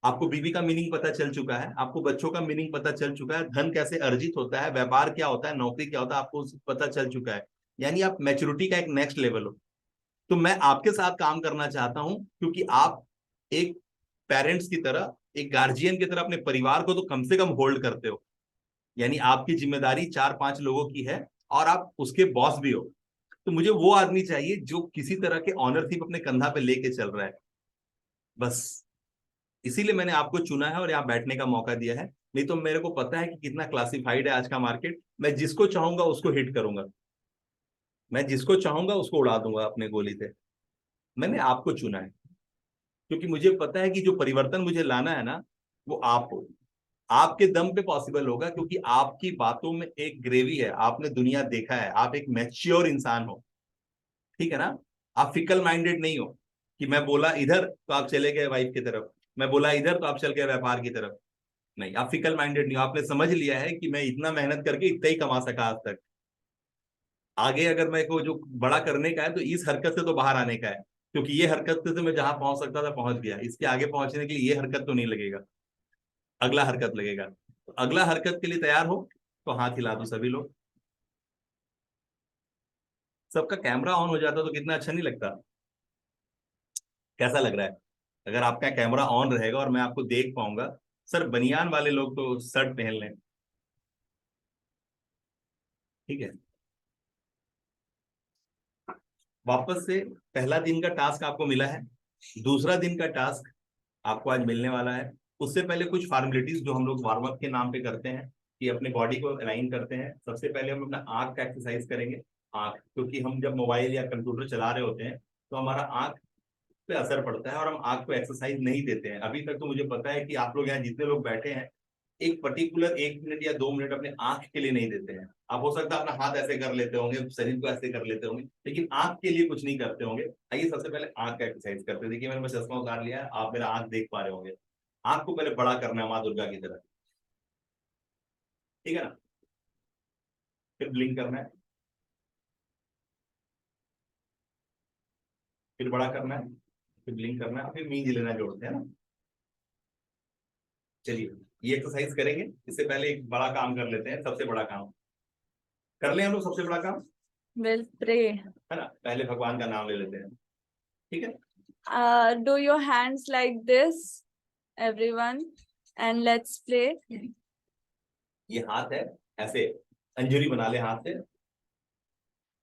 आपको बीवी का मीनिंग पता चल चुका है, आपको बच्चों का मीनिंग पता चल चुका है, धन कैसे अर्जित होता है, व्यापार क्या होता है, नौकरी क्या होता है, आपको पता चल चुका है। यानी आप मैच्योरिटी का एक नेक्स्ट लेवल हो। तो मैं आपके साथ काम करना चाहता हूं, क्योंकि आप एक पेरेंट्स की तरह, एक गार्जियन की तरह अपने परिवार को तो कम से कम होल्ड करते हो। यानी आपकी जिम्मेदारी 4-5 लोगों की है, और आप उसके बॉस भी हो। तो मुझे वो आदमी चाहिए जो किसी तरह के ऑनरशिप अपने कंधा पे लेके चल रहा है, बस। इसीलिए मैंने आपको चुना है और यहाँ बैठने का मौका दिया है। नहीं तो मेरे को पता है कि कितना क्लासिफाइड है आज का मार्केट। मैं जिसको चाहूंगा उसको हिट करूंगा, मैं जिसको चाहूंगा उसको उड़ा दूंगा अपने गोली से। मैंने आपको चुना है क्योंकि मुझे पता है कि जो परिवर्तन मुझे लाना है ना, वो आप हो। आपके दम पे पॉसिबल होगा, क्योंकि आपकी बातों में एक ग्रेवी है, आपने दुनिया देखा है, आप एक मैच्योर इंसान हो, ठीक है ना? आप फिकल माइंडेड नहीं हो कि मैं बोला इधर तो आप चले गए वाइफ की तरफ, मैं बोला इधर तो आप चल गए व्यापार की तरफ। नहीं, आप फिकल माइंडेड नहीं हो। आपने समझ लिया है कि मैं इतना मेहनत करके इतना ही कमा सका आज तक। आगे अगर मेरे को जो बड़ा करने का है तो इस हरकत से तो बाहर आने का है, क्योंकि ये हरकत से तो मैं जहां पहुंच सकता था पहुंच गया। इसके आगे पहुंचने के लिए ये हरकत तो नहीं लगेगा, अगला हरकत लगेगा। तो अगला हरकत के लिए तैयार हो तो हाथ हिला दो सभी लोग। सबका कैमरा ऑन हो जाता तो कितना अच्छा नहीं लगता? कैसा लग रहा है अगर आपका कैमरा ऑन रहेगा और मैं आपको देख पाऊंगा? सर बनियान वाले लोग तो शर्ट पहन लें, ठीक है? वापस से पहला दिन का टास्क आपको मिला है, दूसरा दिन का टास्क आपको आज मिलने वाला है। उससे पहले कुछ फॉर्मेलिटीज जो हम लोग वार्म अप के नाम पे करते हैं, कि अपने बॉडी को अलाइन करते हैं। सबसे पहले हम अपना आंख का एक्सरसाइज करेंगे। आंख, क्योंकि हम जब मोबाइल या कंप्यूटर चला रहे होते हैं तो हमारा आंख पे असर पड़ता है और हम आंख को एक्सरसाइज नहीं देते हैं। अभी तक तो मुझे पता है कि आप लोग यहाँ जितने लोग बैठे हैं, एक पर्टिकुलर 1 मिनट या 2 मिनट अपने आंख के लिए नहीं देते हैं। आप हो सकता है अपना हाथ ऐसे कर लेते होंगे, शरीर को ऐसे कर लेते होंगे, लेकिन आंख के लिए कुछ नहीं करते होंगे। आइए सबसे पहले आंख का एक्सरसाइज करते हैं। देखिए मैंने चश्मा उतार लिया है, आप मेरा आंख देख पा रहे होंगे। आंख को पहले बड़ा करना है माँ दुर्गा की तरह, ठीक है ना? फिर ब्लिंक करना है, फिर बड़ा करना है, फिर ब्लिंक करना है, फिर मींज लेना जोड़ते हैं ना। चलिए ये एक्सरसाइज करेंगे। इससे पहले एक बड़ा काम कर लेते हैं, सबसे बड़ा काम कर ले हम लोग। सबसे बड़ा काम We'll pray. है ना, पहले भगवान का नाम ले लेते हैं, ठीक है? Do your hands like this, everyone, and let's pray. ये हाथ है ऐसे, अंजलि बना ले हाथ से।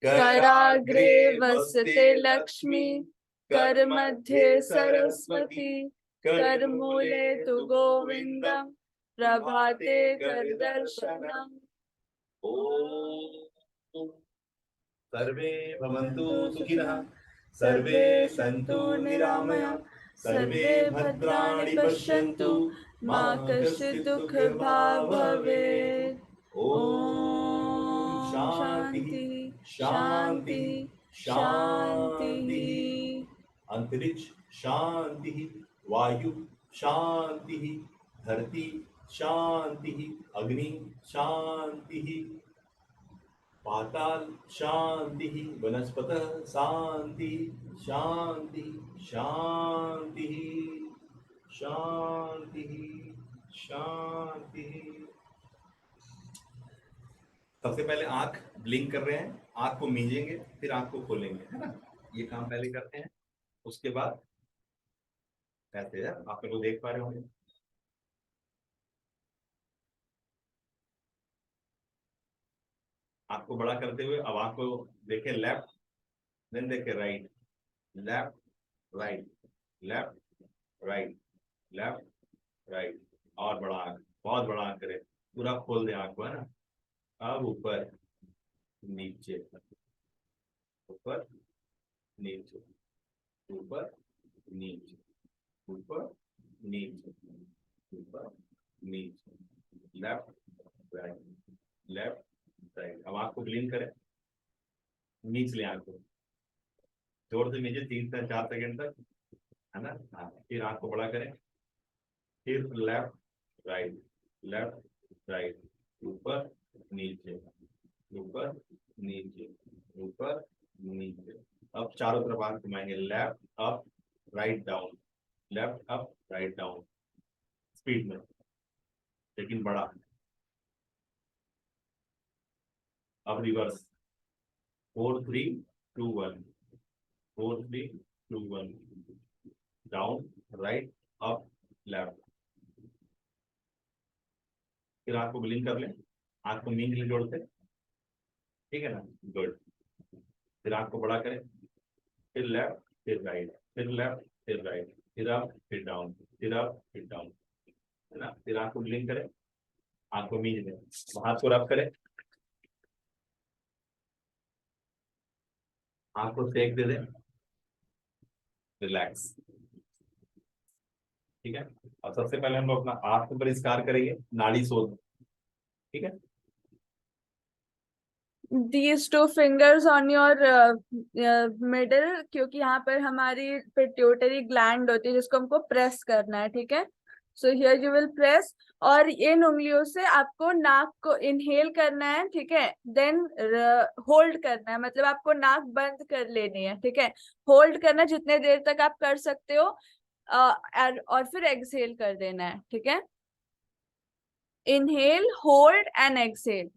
कराग्रे वसते लक्ष्मी, कर मध्ये सरस्वती, कर मूले तु गोविंदम, प्रभाते कर दर्शनम। ओम सर्वे भवन्तु सुखिनः, सर्वे सन्तु निरामया, सर्वे भद्राणि पश्यन्तु, मा कश्चित् दुःखभाग् भवेत्। ओम शांति शांति शांति। अंतरिक्ष शांति, वायु शांति, धरती शांति, अग्नि शांति, पाताल शांति, वनस्पतः शांति शांति शांति शांति शांति। सबसे पहले आंख ब्लिंक कर रहे हैं, आंख को मीजेंगे, फिर आंख को खोलेंगे, है ना। ये काम पहले करते हैं, उसके बाद ऐसे है, आप लोग देख पा रहे होंगे। आंख को बड़ा करते हुए अब आंख को देखे लेफ्ट, देन देखे right, left right, left right, left right. और बड़ा आंख, बहुत बड़ा आंख करे, पूरा खोल दे आंख को, है ना। अब ऊपर नीचे, ऊपर नीचे, ऊपर नीचे, ऊपर नीचे, ऊपर नीचे, लेफ्ट राइट, लेफ्ट राइट। अब आंख को ब्लिंक करें, नीच ले आंख को, जोर से नीचे 3 से 4 सेकंड तक, है ना। हाँ, फिर आंख को बड़ा करें, फिर लेफ्ट राइट, लेफ्ट राइट, ऊपर नीचे, ऊपर नीचे, ऊपर नीचे। अब चारों तरफ आंख घुमाएंगे, left up write down, left up write down, speed में लेकिन बड़ा। अब reverse, 4 3 2 1, 4 3 2 1, down right up left. फिर आंख को ब्लिंक कर ले, आंख को मींग ले जोड़ते, ठीक है ना, गुड। फिर आंख को बड़ा करें, फिर लेफ्ट, फिर राइट, फिर लेफ्ट, फिर राइट, फिर अप, फिर डाउन, फिर अप, फिर डाउन, है ना। फिर आंख को ब्लिंक करें, आंख को मींज दें, हाथ को रब करें, आंख को सेक दे दें, रिलैक्स, ठीक है। अब सबसे पहले हम लोग अपना आंख को परिष्कार करेंगे, नाड़ी शोध, ठीक है। These two fingers on your middle, क्योंकि यहाँ पर हमारी पिट्यूटरी ग्लैंड होती है जिसको हमको प्रेस करना है, ठीक है। So here you will press, और इन उंगलियों से आपको नाक को इनहेल करना है, ठीक है। देन होल्ड करना है, मतलब आपको नाक बंद कर लेनी है, ठीक है। होल्ड करना जितने देर तक आप कर सकते हो, और फिर एक्सहेल कर देना है, ठीक है। Inhale, hold and exhale.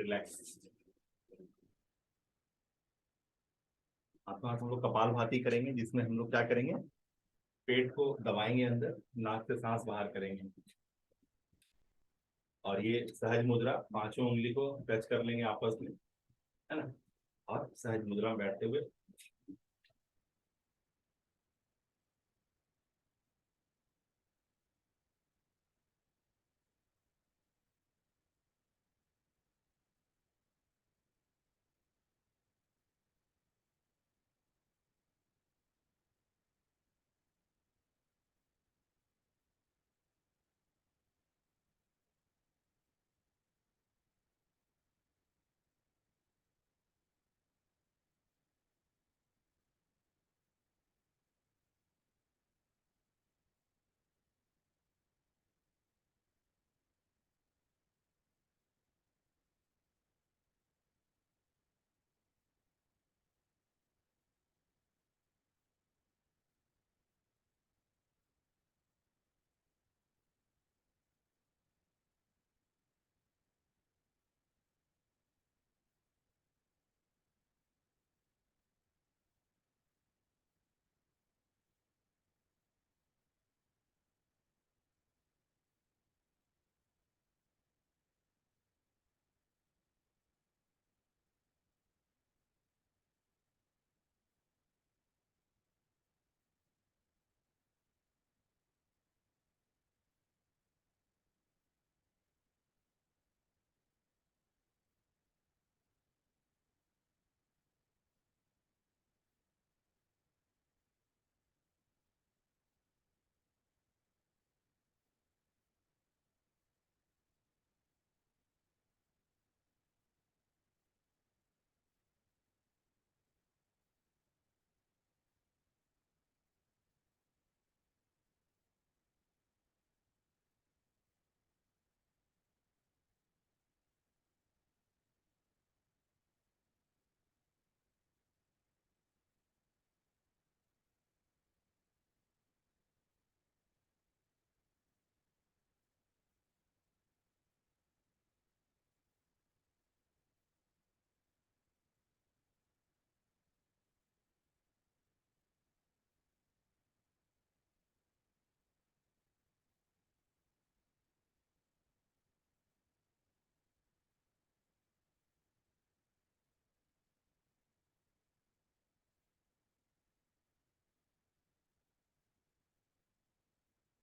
Relax. हम लोग कपाल भाती करेंगे, जिसमें हम लोग क्या करेंगे, पेट को दबाएंगे अंदर, नाक से सांस बाहर करेंगे, और ये सहज मुद्रा, पांचों उंगली को टच कर लेंगे आपस में, है ना, और सहज मुद्रा में बैठते हुए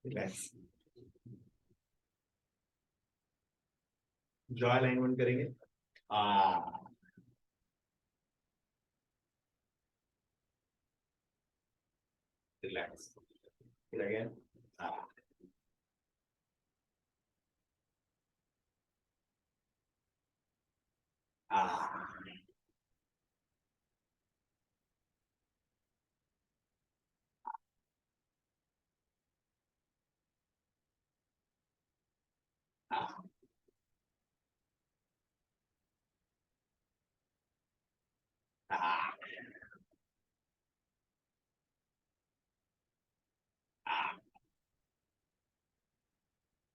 रिलैक्स। जॉ अलाइनमेंट करेंगे, आ रिलैक्स, फिर अगेन आ आ आ आ आ।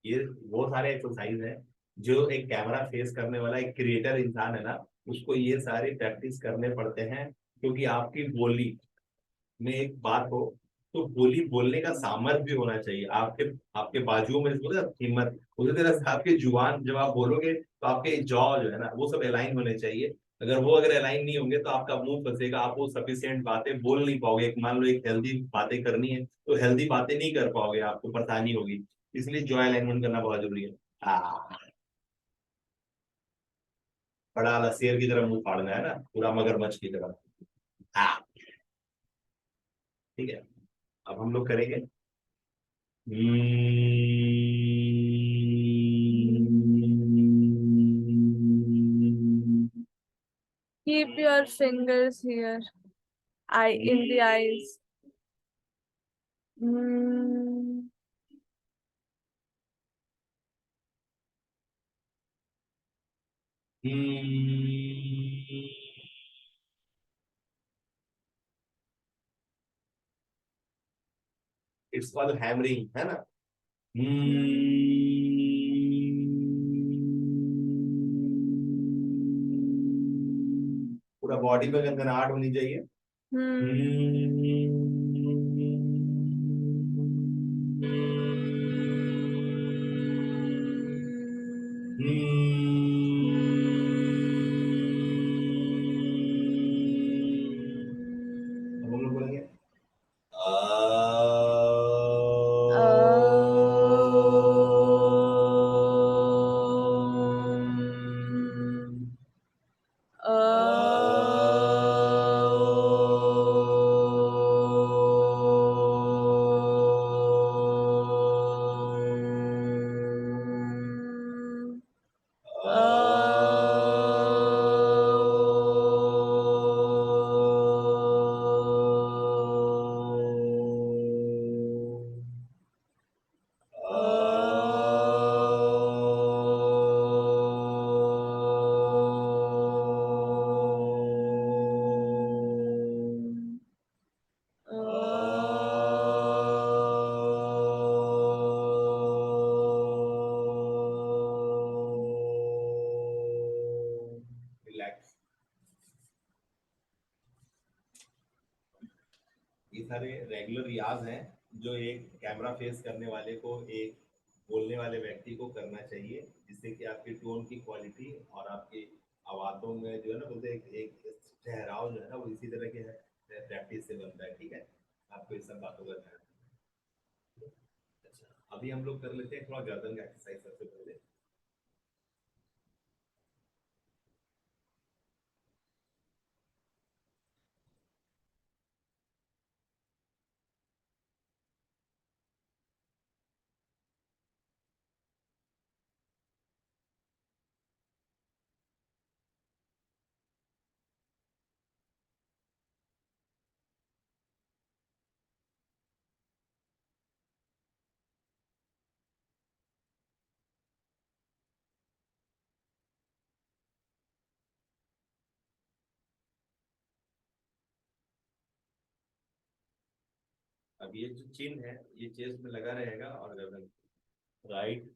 ये वो सारे एक्सरसाइज है जो एक कैमरा फेस करने वाला एक क्रिएटर इंसान है ना, उसको ये सारे प्रैक्टिस करने पड़ते हैं, क्योंकि आपकी बोली में एक बात हो, तो बोली बोलने का सामर्थ्य भी होना चाहिए आपके, आपके बाजुओं में जैसे बोलते हैं ना, हिम्मत, उसी तरह से आपके जुबान जब आप बोलोगे तो आपके जॉ जो है ना वो सब अलाइन होने चाहिए। अगर वो अगर अलाइन नहीं होंगे तो आपका मुंह फंसेगा, आप वो सफिशियंट बातें बोल नहीं पाओगे। एक मान लो एक हेल्दी बातें करनी है तो हेल्दी बातें नहीं कर पाओगे, आपको परेशानी होगी। इसलिए जॉ अलाइनमेंट करना बहुत जरूरी है। हाँ, बड़ा वाला शेर की तरह मुंह फाड़ना है ना, पूरा मगरमच्छ की तरह। हाँ, ठीक है। अब हम लोग करेंगे Keep your fingers here, eye in the eyes. Mm. It's called hammering, है ना। Hmm. पूरा बॉडी में गनगनाहट होनी चाहिए। अब हम लोग बोलेंगे रिलैक्स। ये सारे रेगुलर रियाज हैं जो एक कैमरा फेस करने वाले को, एक बोलने वाले व्यक्ति को करना चाहिए, जिससे कि आपकी टोन की क्वालिटी और आपकी आवाज़ों में जो है ना बोलते एक ठहराव जो है ना वो इसी तरह के प्रैक्टिस से बनता है। ठीक है, आपको इस सब बातों का ध्यान रखना है। अच्छा, अभी हम लोग कर लेते हैं थोड़ा गर्दन का एक्सरसाइज सबसे पहले। अब ये जो चिन्ह है ये चेस्ट में लगा रहेगा और गर्दन, right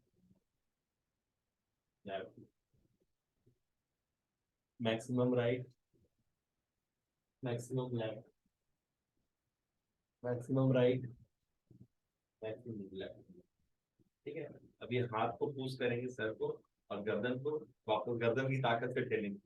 left, maximum right, maximum left, maximum right, maximum left. ठीक है, अब ये हाथ को पुश करेंगे सर को और गर्दन को वापस गर्दन की ताकत से ठेलेंगे।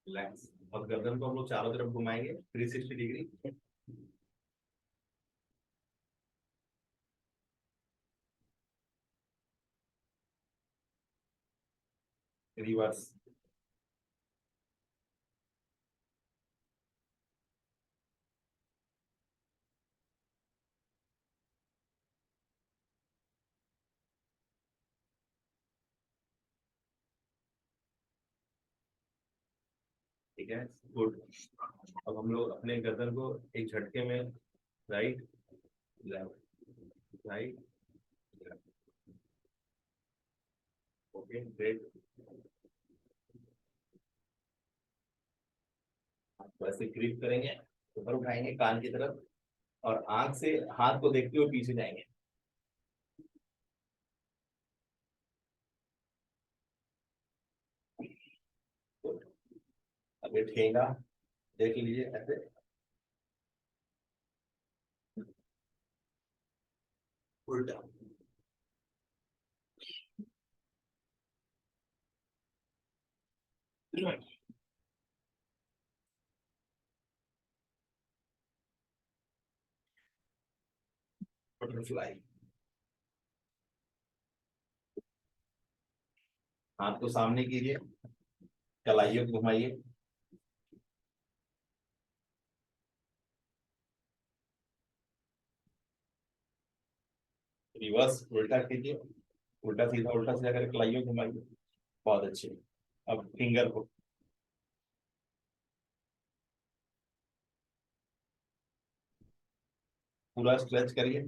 रिलैक्स। और गर्दन को हम लोग चारों तरफ घुमाएंगे 360 डिग्री। रिवर्स। ठीक है, गुड। अब हम लोग अपने गर्दन को एक झटके में right left, right left. Okay great. वैसे ग्रिप करेंगे, ऊपर उठाएंगे कान की तरफ और आंख से हाथ को देखते हुए पीछे जाएंगे। अब ये ठेंगा देख लीजिए ऐसे, उल्टा। बटरफ्लाई। हाथ को सामने कीजिए, कलाइयों को घुमाइए, रिवर्स उल्टा कीजिए, उल्टा सीधा करके लाइए, घुमाइए, बहुत अच्छे। अब फिंगर को पूरा स्ट्रेच करिए,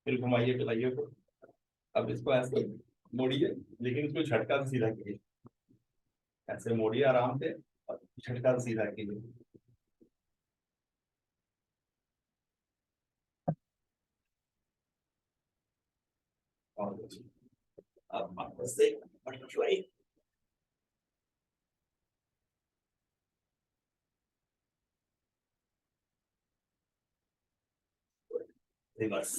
फिर घुमाइए कलाइयों को। अब इसको ऐसे मोड़िए, लेकिन इसको झटका से सीधा कीजिए, ऐसे मोड़िए आराम से और झटका से सीधा कीजिए। और अब वापस से बटरफ्लाई, रिवर्स,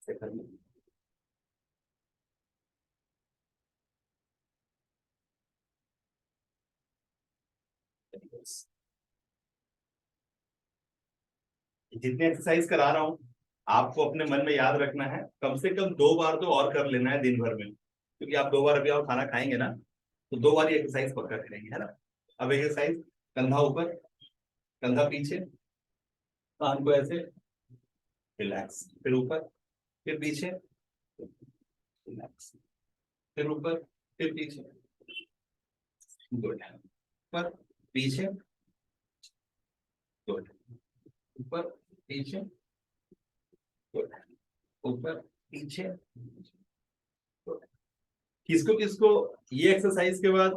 से करिए। जितने एक्सरसाइज करा रहा हूँ आपको अपने मन में याद रखना है, कम से कम 2 बार तो और कर लेना है दिन भर में, क्योंकि आप 2 बार अभी और खाना खाएंगे ना, तो 2 बार ये एक्सरसाइज पक्का करेंगे, है ना। अब एक्सरसाइज, कंधा ऊपर, कंधा पीछे, कान को ऐसे रिलैक्स, फिर ऊपर, फिर पीछे, रिलैक्स, फिर ऊपर, फिर पीछे, गुड, ऊपर पीछे, गुड, ऊपर पीछे, गुड, ऊपर पीछे, गुड। किसको किसको ये एक्सरसाइज के बाद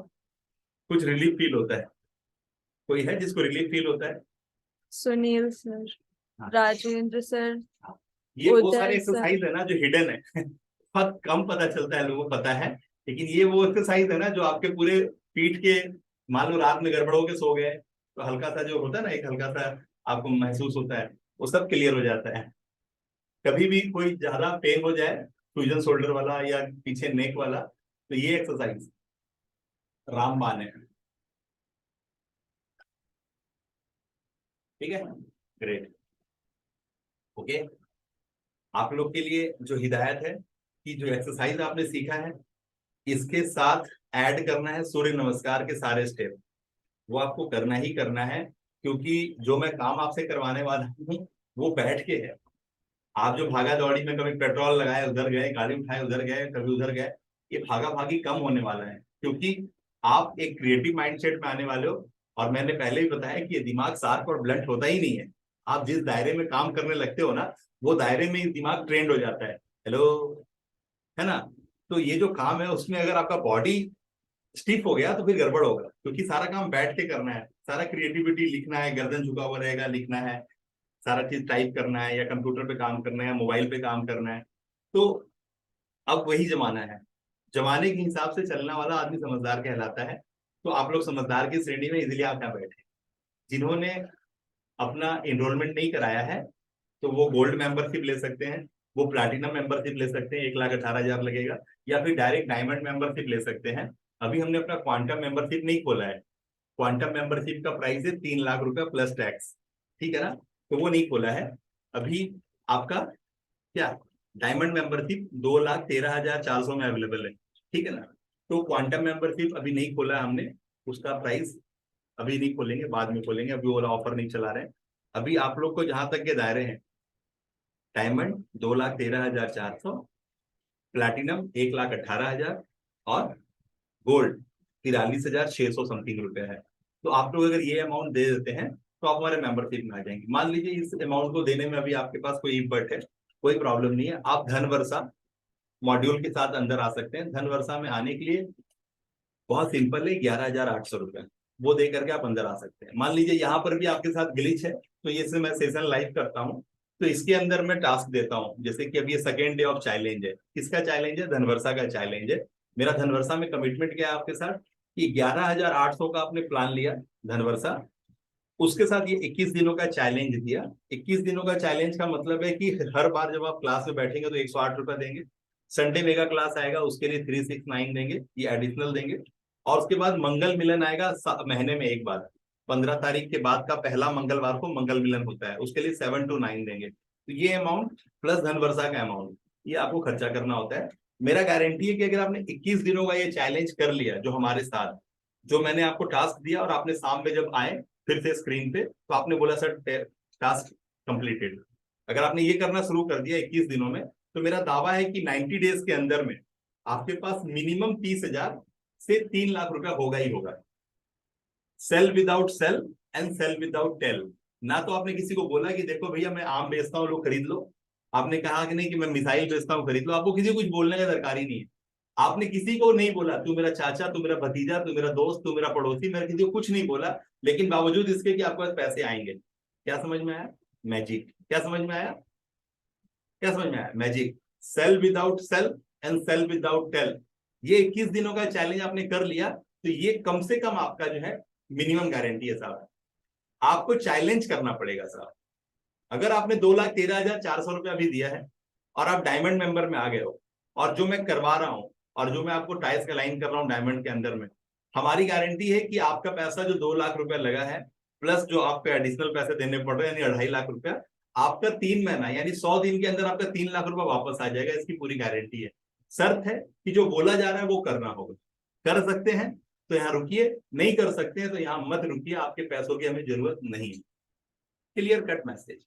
कुछ रिलीफ फील होता है? कोई है जिसको रिलीफ फील होता है? सुनील सर, हाँ। राजेंद्र सर, ये वो उदय सारे सर। एक्सरसाइज है ना जो हिडन है बहुत कम पता चलता है, लोगों को पता है, लेकिन ये वो एक्सरसाइज है ना जो आपके पूरे पीठ के, मान लो रात में गड़बड़ होके सो गए तो हल्का सा जो होता है ना, एक हल्का सा आपको महसूस होता है, वो सब क्लियर हो जाता है। कभी भी कोई ज्यादा पेन हो जाए, फ्यूजन शोल्डर वाला या पीछे नेक वाला, तो ये एक्सरसाइज रामबाण है। ठीक है, ग्रेट, ओके। आप लोग के लिए जो हिदायत है कि जो एक्सरसाइज आपने सीखा है, इसके साथ ऐड करना है सूर्य नमस्कार के सारे स्टेप, वो आपको करना ही करना है, क्योंकि जो मैं काम आपसे करवाने वाला हूँ वो बैठ के है। आप जो भागा दौड़ी में कभी पेट्रोल लगाए उधर गए, गाड़ी उठाए उधर गए, कभी उधर गए, ये भागा भागी कम होने वाला है, क्योंकि आप एक क्रिएटिव माइंडसेट में आने वाले हो। और मैंने पहले ही बताया कि ये दिमाग शार्प और ब्लंट होता ही नहीं है। आप जिस दायरे में काम करने लगते हो ना, वो दायरे में दिमाग ट्रेंड हो जाता है। हेलो, है ना। तो ये जो काम है उसमें अगर आपका बॉडी स्टिफ हो गया तो फिर गड़बड़ होगा, क्योंकि सारा काम बैठ के करना है, सारा क्रिएटिविटी लिखना है, गर्दन झुका हुआ रहेगा, लिखना है, सारा चीज टाइप करना है, या कंप्यूटर पे काम करना है, या मोबाइल पे काम करना है। तो अब वही जमाना है, जमाने के हिसाब से चलने वाला आदमी समझदार कहलाता है। तो आप लोग समझदार की श्रेणी में इजिली आप यहाँ बैठे। जिन्होंने अपना एनरोलमेंट नहीं कराया है तो वो गोल्ड मेंबरशिप ले सकते हैं, वो प्लैटिनम मेंबरशिप ले सकते हैं, 1,18,000 लगेगा, या फिर डायरेक्ट डायमंड मेंबरशिप ले सकते हैं। अभी हमने अपना क्वांटम मेंबरशिप नहीं खोला है, क्वांटम मेंबरशिप का प्राइस है 3 लाख रुपए प्लस टैक्स, ठीक है ना, तो वो नहीं खोला है अभी। आपका क्या डायमंड मेंबरशिप 2,13,400 में अवेलेबल है, ठीक है ना। तो क्वांटम मेंबरशिप अभी नहीं खोला है हमने, उसका प्राइस अभी नहीं खोलेंगे, बाद में खोलेंगे, अभी वो ऑफर नहीं चला रहे हैं। अभी आप लोग को जहां तक के दायरे हैं, डायमंड 2,13,400, प्लैटिनम 1,18,000, और गोल्ड 43,600 समथिंग रुपए है। तो आप लोग अगर ये अमाउंट दे देते हैं तो आप हमारे मेंबरशिप में आ जाएंगे। मान लीजिए इस अमाउंट को देने में अभी आपके पास कोई इम्पट है, कोई प्रॉब्लम नहीं है, आप धन वर्षा मॉड्यूल के साथ अंदर आ सकते हैं। धन वर्षा में आने के लिए बहुत सिंपल है, 11,800 रुपए वो दे करके आप अंदर आ सकते हैं। मान लीजिए यहाँ पर भी आपके साथ ग्लिच है, तो ये से मैं सेशन लाइव करता हूँ, तो इसके अंदर मैं टास्क देता हूँ, जैसे कि अभी ये सेकेंड डे ऑफ चैलेंज है। किसका चैलेंज है? धनवर्षा का चैलेंज है। मेरा धनवर्षा में कमिटमेंट क्या है आपके साथ कि 11,800 का आपने प्लान लिया धनवर्षा, उसके साथ ये 21 दिनों का चैलेंज दिया। 21 दिनों का चैलेंज का मतलब है कि हर बार जब आप क्लास में बैठेंगे तो 108 रुपए देंगे। संडे मेगा क्लास आएगा उसके लिए 369 देंगे, ये एडिशनल देंगे। और उसके बाद मंगल मिलन आएगा महीने में एक बार, 15 तारीख के बाद का पहला मंगलवार को मंगल मिलन होता है, उसके लिए 7 to 9 देंगे। तो ये अमाउंट प्लस धन वर्षा का अमाउंट, ये आपको खर्चा करना होता है। मेरा गारंटी है कि अगर आपने 21 दिनों का ये चैलेंज कर लिया जो हमारे साथ, जो मैंने आपको टास्क दिया और आपने शाम में जब आए फिर से स्क्रीन पे तो आपने बोला सर टास्क कंप्लीटेड, अगर आपने ये करना शुरू कर दिया 21 दिनों में, तो मेरा दावा है कि 90 डेज के अंदर में आपके पास मिनिमम 30,000 से 3 लाख रुपया होगा ही होगा। Sell without sell and sell without tell. ना तो आपने किसी को बोला कि देखो भैया मैं आम बेचता हूँ, लोग खरीद लो। आपने कहा कि नहीं कि मैं मिसाइल बेचता हूँ, खरीद लो। आपको किसी को कुछ बोलने का दरकार ही नहीं है। आपने किसी को नहीं बोला तू मेरा चाचा, तू मेरा भतीजा, तू मेरा दोस्त, तू मेरा पड़ोसी, मैंने किसी को कुछ नहीं बोला, लेकिन बावजूद इसके कि आपके पास पैसे आएंगे। क्या समझ में आया? मैजिक। क्या समझ में आया? क्या समझ में आया? Magic. Sell without sell and sell without tell. ये 21 दिनों का चैलेंज आपने कर लिया तो ये कम से कम आपका जो है मिनिमम गारंटी है साहब। आपको चैलेंज करना पड़ेगा साहब। अगर आपने 2,13,400 रुपया भी दिया है और आप डायमंड मेंबर में आ गए हो, और जो मैं करवा रहा हूं और जो मैं आपको टाइल्स का लाइन कर रहा हूं डायमंड के अंदर में, हमारी गारंटी है कि आपका पैसा जो 2 लाख रुपया लगा है प्लस जो आपको एडिशनल पैसे देने पड़ रहे हैं यानी 2.5 लाख रुपया, आपका 3 महीना यानी 100 दिन के अंदर आपका 3 लाख रुपया वापस आ जाएगा। इसकी पूरी गारंटी है। शर्त है कि जो बोला जा रहा है वो करना होगा। कर सकते हैं तो यहाँ रुकिए, नहीं कर सकते हैं तो यहाँ मत रुकिए, आपके पैसों की हमें जरूरत नहीं है। Clear cut message.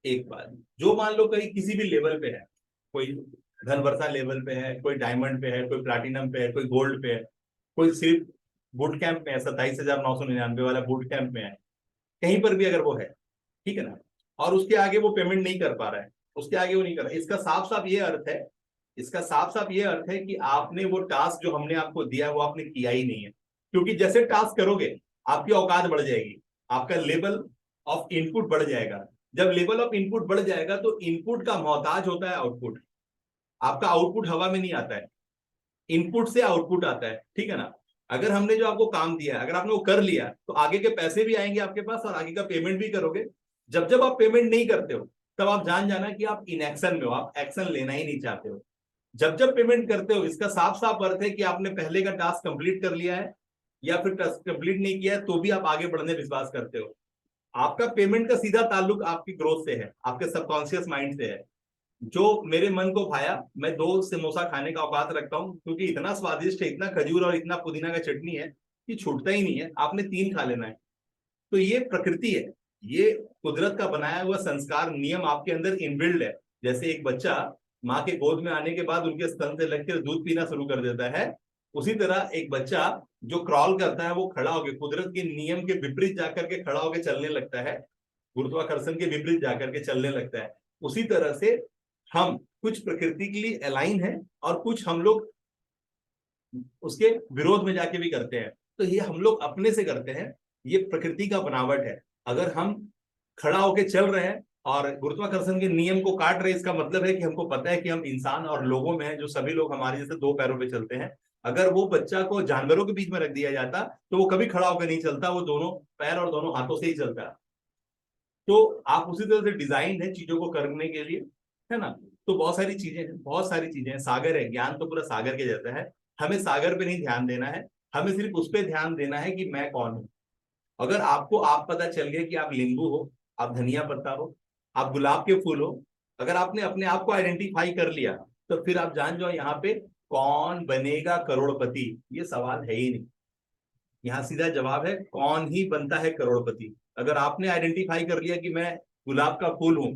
एक बात, जो मान लो कहीं किसी भी लेवल पे है, कोई धन वर्षा लेवल पे है, कोई डायमंड पे है, कोई प्लैटिनम पे है, कोई गोल्ड पे है, कोई सिर्फ बूट कैंप में है, 27,999 वाला बूट कैंप में है, कहीं पर भी अगर वो है, ठीक है ना, और उसके आगे वो पेमेंट नहीं कर पा रहा है, उसके आगे वो नहीं कर रहा है, इसका साफ साफ ये अर्थ है, इसका साफ साफ ये अर्थ है कि आपने वो टास्क जो हमने आपको दिया है वो आपने किया ही नहीं है। क्योंकि जैसे टास्क करोगे आपकी औकात बढ़ जाएगी, आपका लेवल ऑफ इनपुट बढ़ जाएगा। जब लेवल ऑफ इनपुट बढ़ जाएगा तो इनपुट का मोहताज होता है आउटपुट। आपका आउटपुट हवा में नहीं आता है, इनपुट से आउटपुट आता है, ठीक है ना। अगर हमने जो आपको काम दिया है अगर आपने वो कर लिया तो आगे के पैसे भी आएंगे आपके पास और आगे का पेमेंट भी करोगे। जब जब आप पेमेंट नहीं करते हो तब आप जान जाना कि आप इनएक्शन में हो, आप एक्शन लेना ही नहीं चाहते हो। जब जब पेमेंट करते हो इसका साफ साफ अर्थ है कि आपने पहले का टास्क कंप्लीट कर लिया है, या फिर टास्क कंप्लीट नहीं किया है तो भी आप आगे बढ़ने विश्वास करते हो। आपका पेमेंट का सीधा ताल्लुक आपकी ग्रोथ से है, आपके सबकॉन्शियस माइंड से है। जो मेरे मन को भाया, मैं 2 समोसा खाने का औकात रखता हूँ क्योंकि इतना स्वादिष्ट है, इतना खजूर और इतना पुदीना का चटनी है कि छूटता ही नहीं है, आपने 3 खा लेना है। तो ये प्रकृति है, ये कुदरत का बनाया हुआ संस्कार नियम आपके अंदर इनबिल्ड है। जैसे एक बच्चा माँ के गोद में आने के बाद उनके स्तन से लगकर दूध पीना शुरू कर देता है, उसी तरह एक बच्चा जो क्रॉल करता है वो खड़ा होकर कुदरत के नियम के विपरीत जाकर के खड़ा होकर चलने लगता है, गुरुत्वाकर्षण के विपरीत जाकर के चलने लगता है। उसी तरह से हम कुछ प्रकृति के लिए अलाइन है और कुछ हम लोग उसके विरोध में जाके भी करते हैं। तो ये हम लोग अपने से करते हैं, ये प्रकृति का बनावट है। अगर हम खड़ा होके चल रहे हैं और गुरुत्वाकर्षण के नियम को काट रहे हैं, इसका मतलब है कि हमको पता है कि हम इंसान और लोगों में हैं, जो सभी लोग हमारे जैसे 2 पैरों पे चलते हैं। अगर वो बच्चा को जानवरों के बीच में रख दिया जाता तो वो कभी खड़ा होकर नहीं चलता, वो दोनों पैर और दोनों हाथों से ही चलता। तो आप उसी तरह से डिजाइन है चीजों को करने के लिए, है ना। तो बहुत सारी चीजें हैं, बहुत सारी चीजें हैं। सागर है, ज्ञान तो पूरा सागर के जैसा है। हमें सागर पे नहीं ध्यान देना है, हमें सिर्फ उस पर ध्यान देना है कि मैं कौन हूं। अगर आपको आप पता चल गया कि आप नींबू हो, आप धनिया पत्ता हो, आप गुलाब के फूल हो, अगर आपने अपने आप को आइडेंटिफाई कर लिया तो फिर आप जान जाओ यहाँ पे कौन बनेगा करोड़पति, ये सवाल है ही नहीं। यहाँ सीधा जवाब है कौन ही बनता है करोड़पति। अगर आपने आइडेंटिफाई कर लिया कि मैं गुलाब का फूल हूं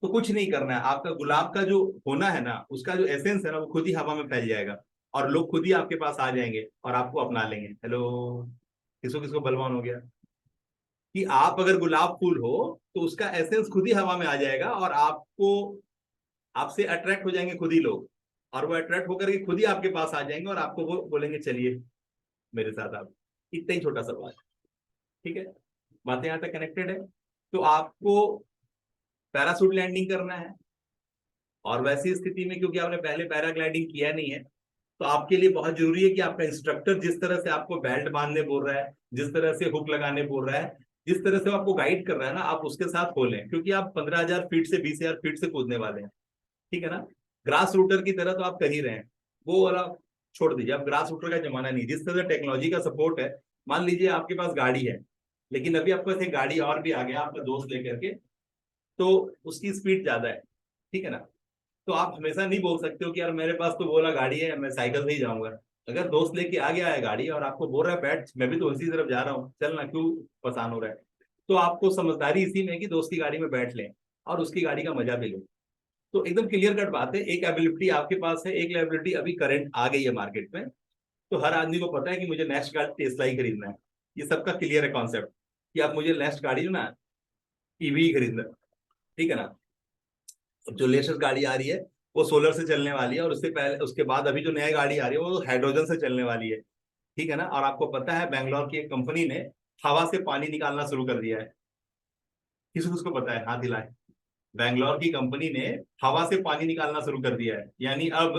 तो कुछ नहीं करना है, आपका गुलाब का जो होना है ना, उसका जो एसेंस है ना, वो खुद ही हवा में फैल जाएगा और लोग खुद ही आपके पास आ जाएंगे और आपको अपना लेंगे। हेलो, किसको किसको बलवान हो गया कि आप अगर गुलाब फूल हो तो उसका एसेंस खुद ही हवा में आ जाएगा और आपको आपसे अट्रैक्ट हो जाएंगे खुद ही लोग, और वो अट्रैक्ट होकर के खुद ही आपके पास आ जाएंगे और आपको वो बोलेंगे चलिए मेरे साथ आप। इतना ही छोटा सा बात, ठीक है। बातें यहाँ तक कनेक्टेड है। तो आपको पैरासूट लैंडिंग करना है और वैसी स्थिति में क्योंकि आपने पहले पैराग्लाइडिंग किया नहीं है तो आपके लिए बहुत जरूरी है कि आपका इंस्ट्रक्टर जिस तरह से आपको बेल्ट बांधने बोल रहा है, जिस तरह से हुक लगाने बोल रहा है, जिस तरह से वो आपको गाइड कर रहा है ना, आप उसके साथ खोलें, क्योंकि आप 15,000 फीट से 20,000 फीट से कूदने वाले हैं, ठीक है ना। ग्रास रूटर की तरह तो आप कर ही रहे हैं, वो वाला छोड़ दीजिए। अब ग्रास रूटर का जमाना नहीं, जिस तरह टेक्नोलॉजी का सपोर्ट है, मान लीजिए आपके पास गाड़ी है लेकिन अभी आपके पास एक गाड़ी और भी आ गया आपका दोस्त लेकर के, तो उसकी स्पीड ज्यादा है, ठीक है ना। तो आप हमेशा नहीं बोल सकते हो कि यार मेरे पास तो बोला गाड़ी है, मैं साइकिल से ही जाऊंगा। अगर दोस्त लेके आ गया है गाड़ी और आपको बोल रहा है बैठ, मैं भी तो उसी तरफ जा रहा हूँ, चल ना, क्यों परेशान हो रहा है? तो आपको समझदारी इसी में है कि दोस्त की गाड़ी में बैठ लें और उसकी गाड़ी का मजा भी लें। तो एकदम क्लियर कट बात है, एक एबिलिटी आपके पास है, एक एबिलिटी अभी करंट आ गई है मार्केट में। तो हर आदमी को पता है कि मुझे नेक्स्ट गाड़ी टेस्ला ही खरीदना है। ये सबका क्लियर है कॉन्सेप्ट कि आप मुझे नेक्स्ट गाड़ी जो ना ईवी ही खरीदना है। ठीक है ना? जो लेटेस्ट गाड़ी आ रही है वो सोलर से चलने वाली है, और उससे पहले उसके बाद अभी जो नई गाड़ी आ रही है वो हाइड्रोजन से चलने वाली है। ठीक है ना? और आपको पता है बैंगलोर की एक कंपनी ने हवा से पानी निकालना शुरू कर दिया है। किसी को उसको पता है? हाथ दिलाए। बैंगलोर की कंपनी ने हवा से पानी निकालना शुरू कर दिया है, यानी अब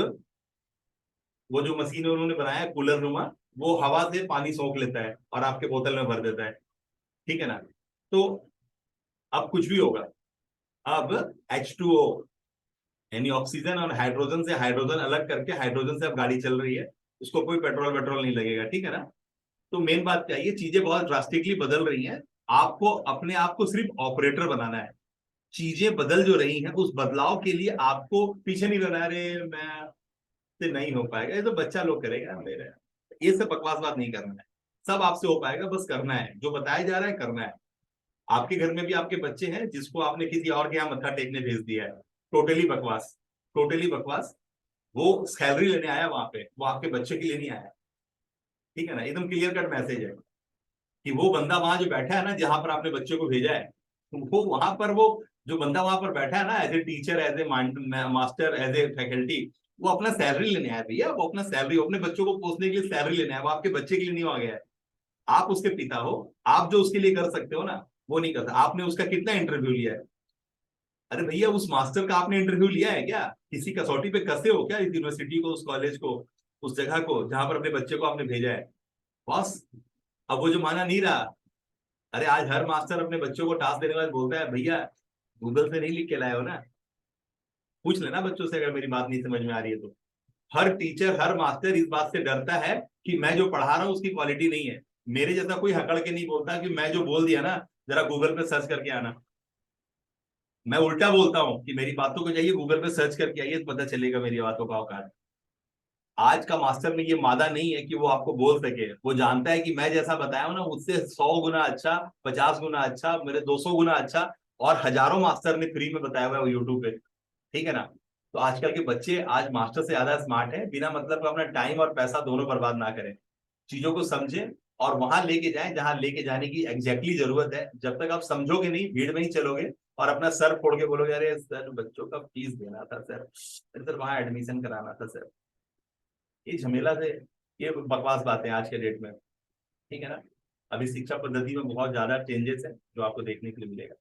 वो जो मशीन उन्होंने बनाया है कूलर नुमा, वो हवा से पानी सोख लेता है और आपके बोतल में भर देता है। ठीक है ना? तो अब कुछ भी होगा, अब H2O यानी ऑक्सीजन और हाइड्रोजन से हाइड्रोजन अलग करके हाइड्रोजन से अब गाड़ी चल रही है। उसको कोई पेट्रोल वेट्रोल नहीं लगेगा। ठीक है ना? तो मेन बात क्या है, ये चीजें बहुत ड्रास्टिकली बदल रही हैं। आपको अपने आप को सिर्फ ऑपरेटर बनाना है। चीजें बदल जो रही हैं उस बदलाव के लिए आपको पीछे नहीं रहना है, अरे मैं से नहीं हो पाएगा, ये तो बच्चा लोग करेगा मेरे, ये सब बकवास बात नहीं करना है। सब आपसे हो पाएगा, बस करना है जो बताया जा रहा है, करना है। आपके घर में भी आपके बच्चे हैं जिसको आपने किसी और के यहाँ मत्था टेकने भेज दिया है। टोटली बकवास, टोटली बकवास। वो सैलरी लेने आया वहां पे, वो आपके बच्चे के लिए नहीं आया। ठीक है ना? एकदम क्लियर कट मैसेज है कि वो बंदा वहां जो बैठा है ना, जहां पर आपने बच्चे को भेजा है, वो वहां पर वो जो बंदा वहां पर बैठा है ना, as a teacher, as a master, as a faculty, वो अपना सैलरी लेने आया भैया। वो अपना सैलरी, अपने बच्चों को पोसने के लिए सैलरी लेने आया। वो आपके बच्चे के लिए नहीं आ गया है। आप उसके पिता हो, आप जो उसके लिए कर सकते हो ना वो नहीं करता। आपने उसका कितना इंटरव्यू लिया है? अरे भैया, उस मास्टर का आपने इंटरव्यू लिया है क्या? किसी कसौटी पे कसे हो क्या इस यूनिवर्सिटी को, उस कॉलेज को, उस जगह को जहां पर अपने बच्चे को आपने भेजा है? बस। अब वो जो माना नहीं रहा। अरे आज हर मास्टर अपने बच्चों को टास्क देने के बाद बोलता है भैया गूगल से नहीं लिख के लाए हो ना, पूछ लेना बच्चों से अगर मेरी बात नहीं समझ में आ रही है तो। हर टीचर, हर मास्टर इस बात से डरता है कि मैं जो पढ़ा रहा हूँ उसकी क्वालिटी नहीं है। मेरे जैसा कोई हकड़ के नहीं बोलता कि मैं जो बोल दिया ना जरा गूगल पे सर्च करके आना। मैं उल्टा बोलता हूँ कि मेरी बातों को जाइए गूगल पे सर्च करके आइए तो पता चलेगा मेरी बातों का औकात। आज का मास्टर में ये मादा नहीं है कि वो आपको बोल सके। वो जानता है कि मैं जैसा बताया हूं ना उससे 100 गुना अच्छा, 50 गुना अच्छा, मेरे 200 गुना अच्छा, और हजारों मास्टर ने फ्री में बताया हुआ है यूट्यूब पे। ठीक है ना? तो आजकल के बच्चे आज मास्टर से ज्यादा स्मार्ट है। बिना मतलब का अपना टाइम और पैसा दोनों बर्बाद ना करें। चीजों को समझें और वहां लेके जाएं जहां लेके जाने की एग्जैक्टली जरूरत है। जब तक आप समझोगे नहीं, भीड़ में ही चलोगे और अपना सर फोड़ के बोलोगे अरे सर बच्चों का फीस देना था सर, सर वहां एडमिशन कराना था सर, ये झमेला से, ये बकवास बातें आज के डेट में। ठीक है ना? अभी शिक्षा पद्धति में बहुत ज्यादा चेंजेस है जो आपको देखने के लिए मिलेगा।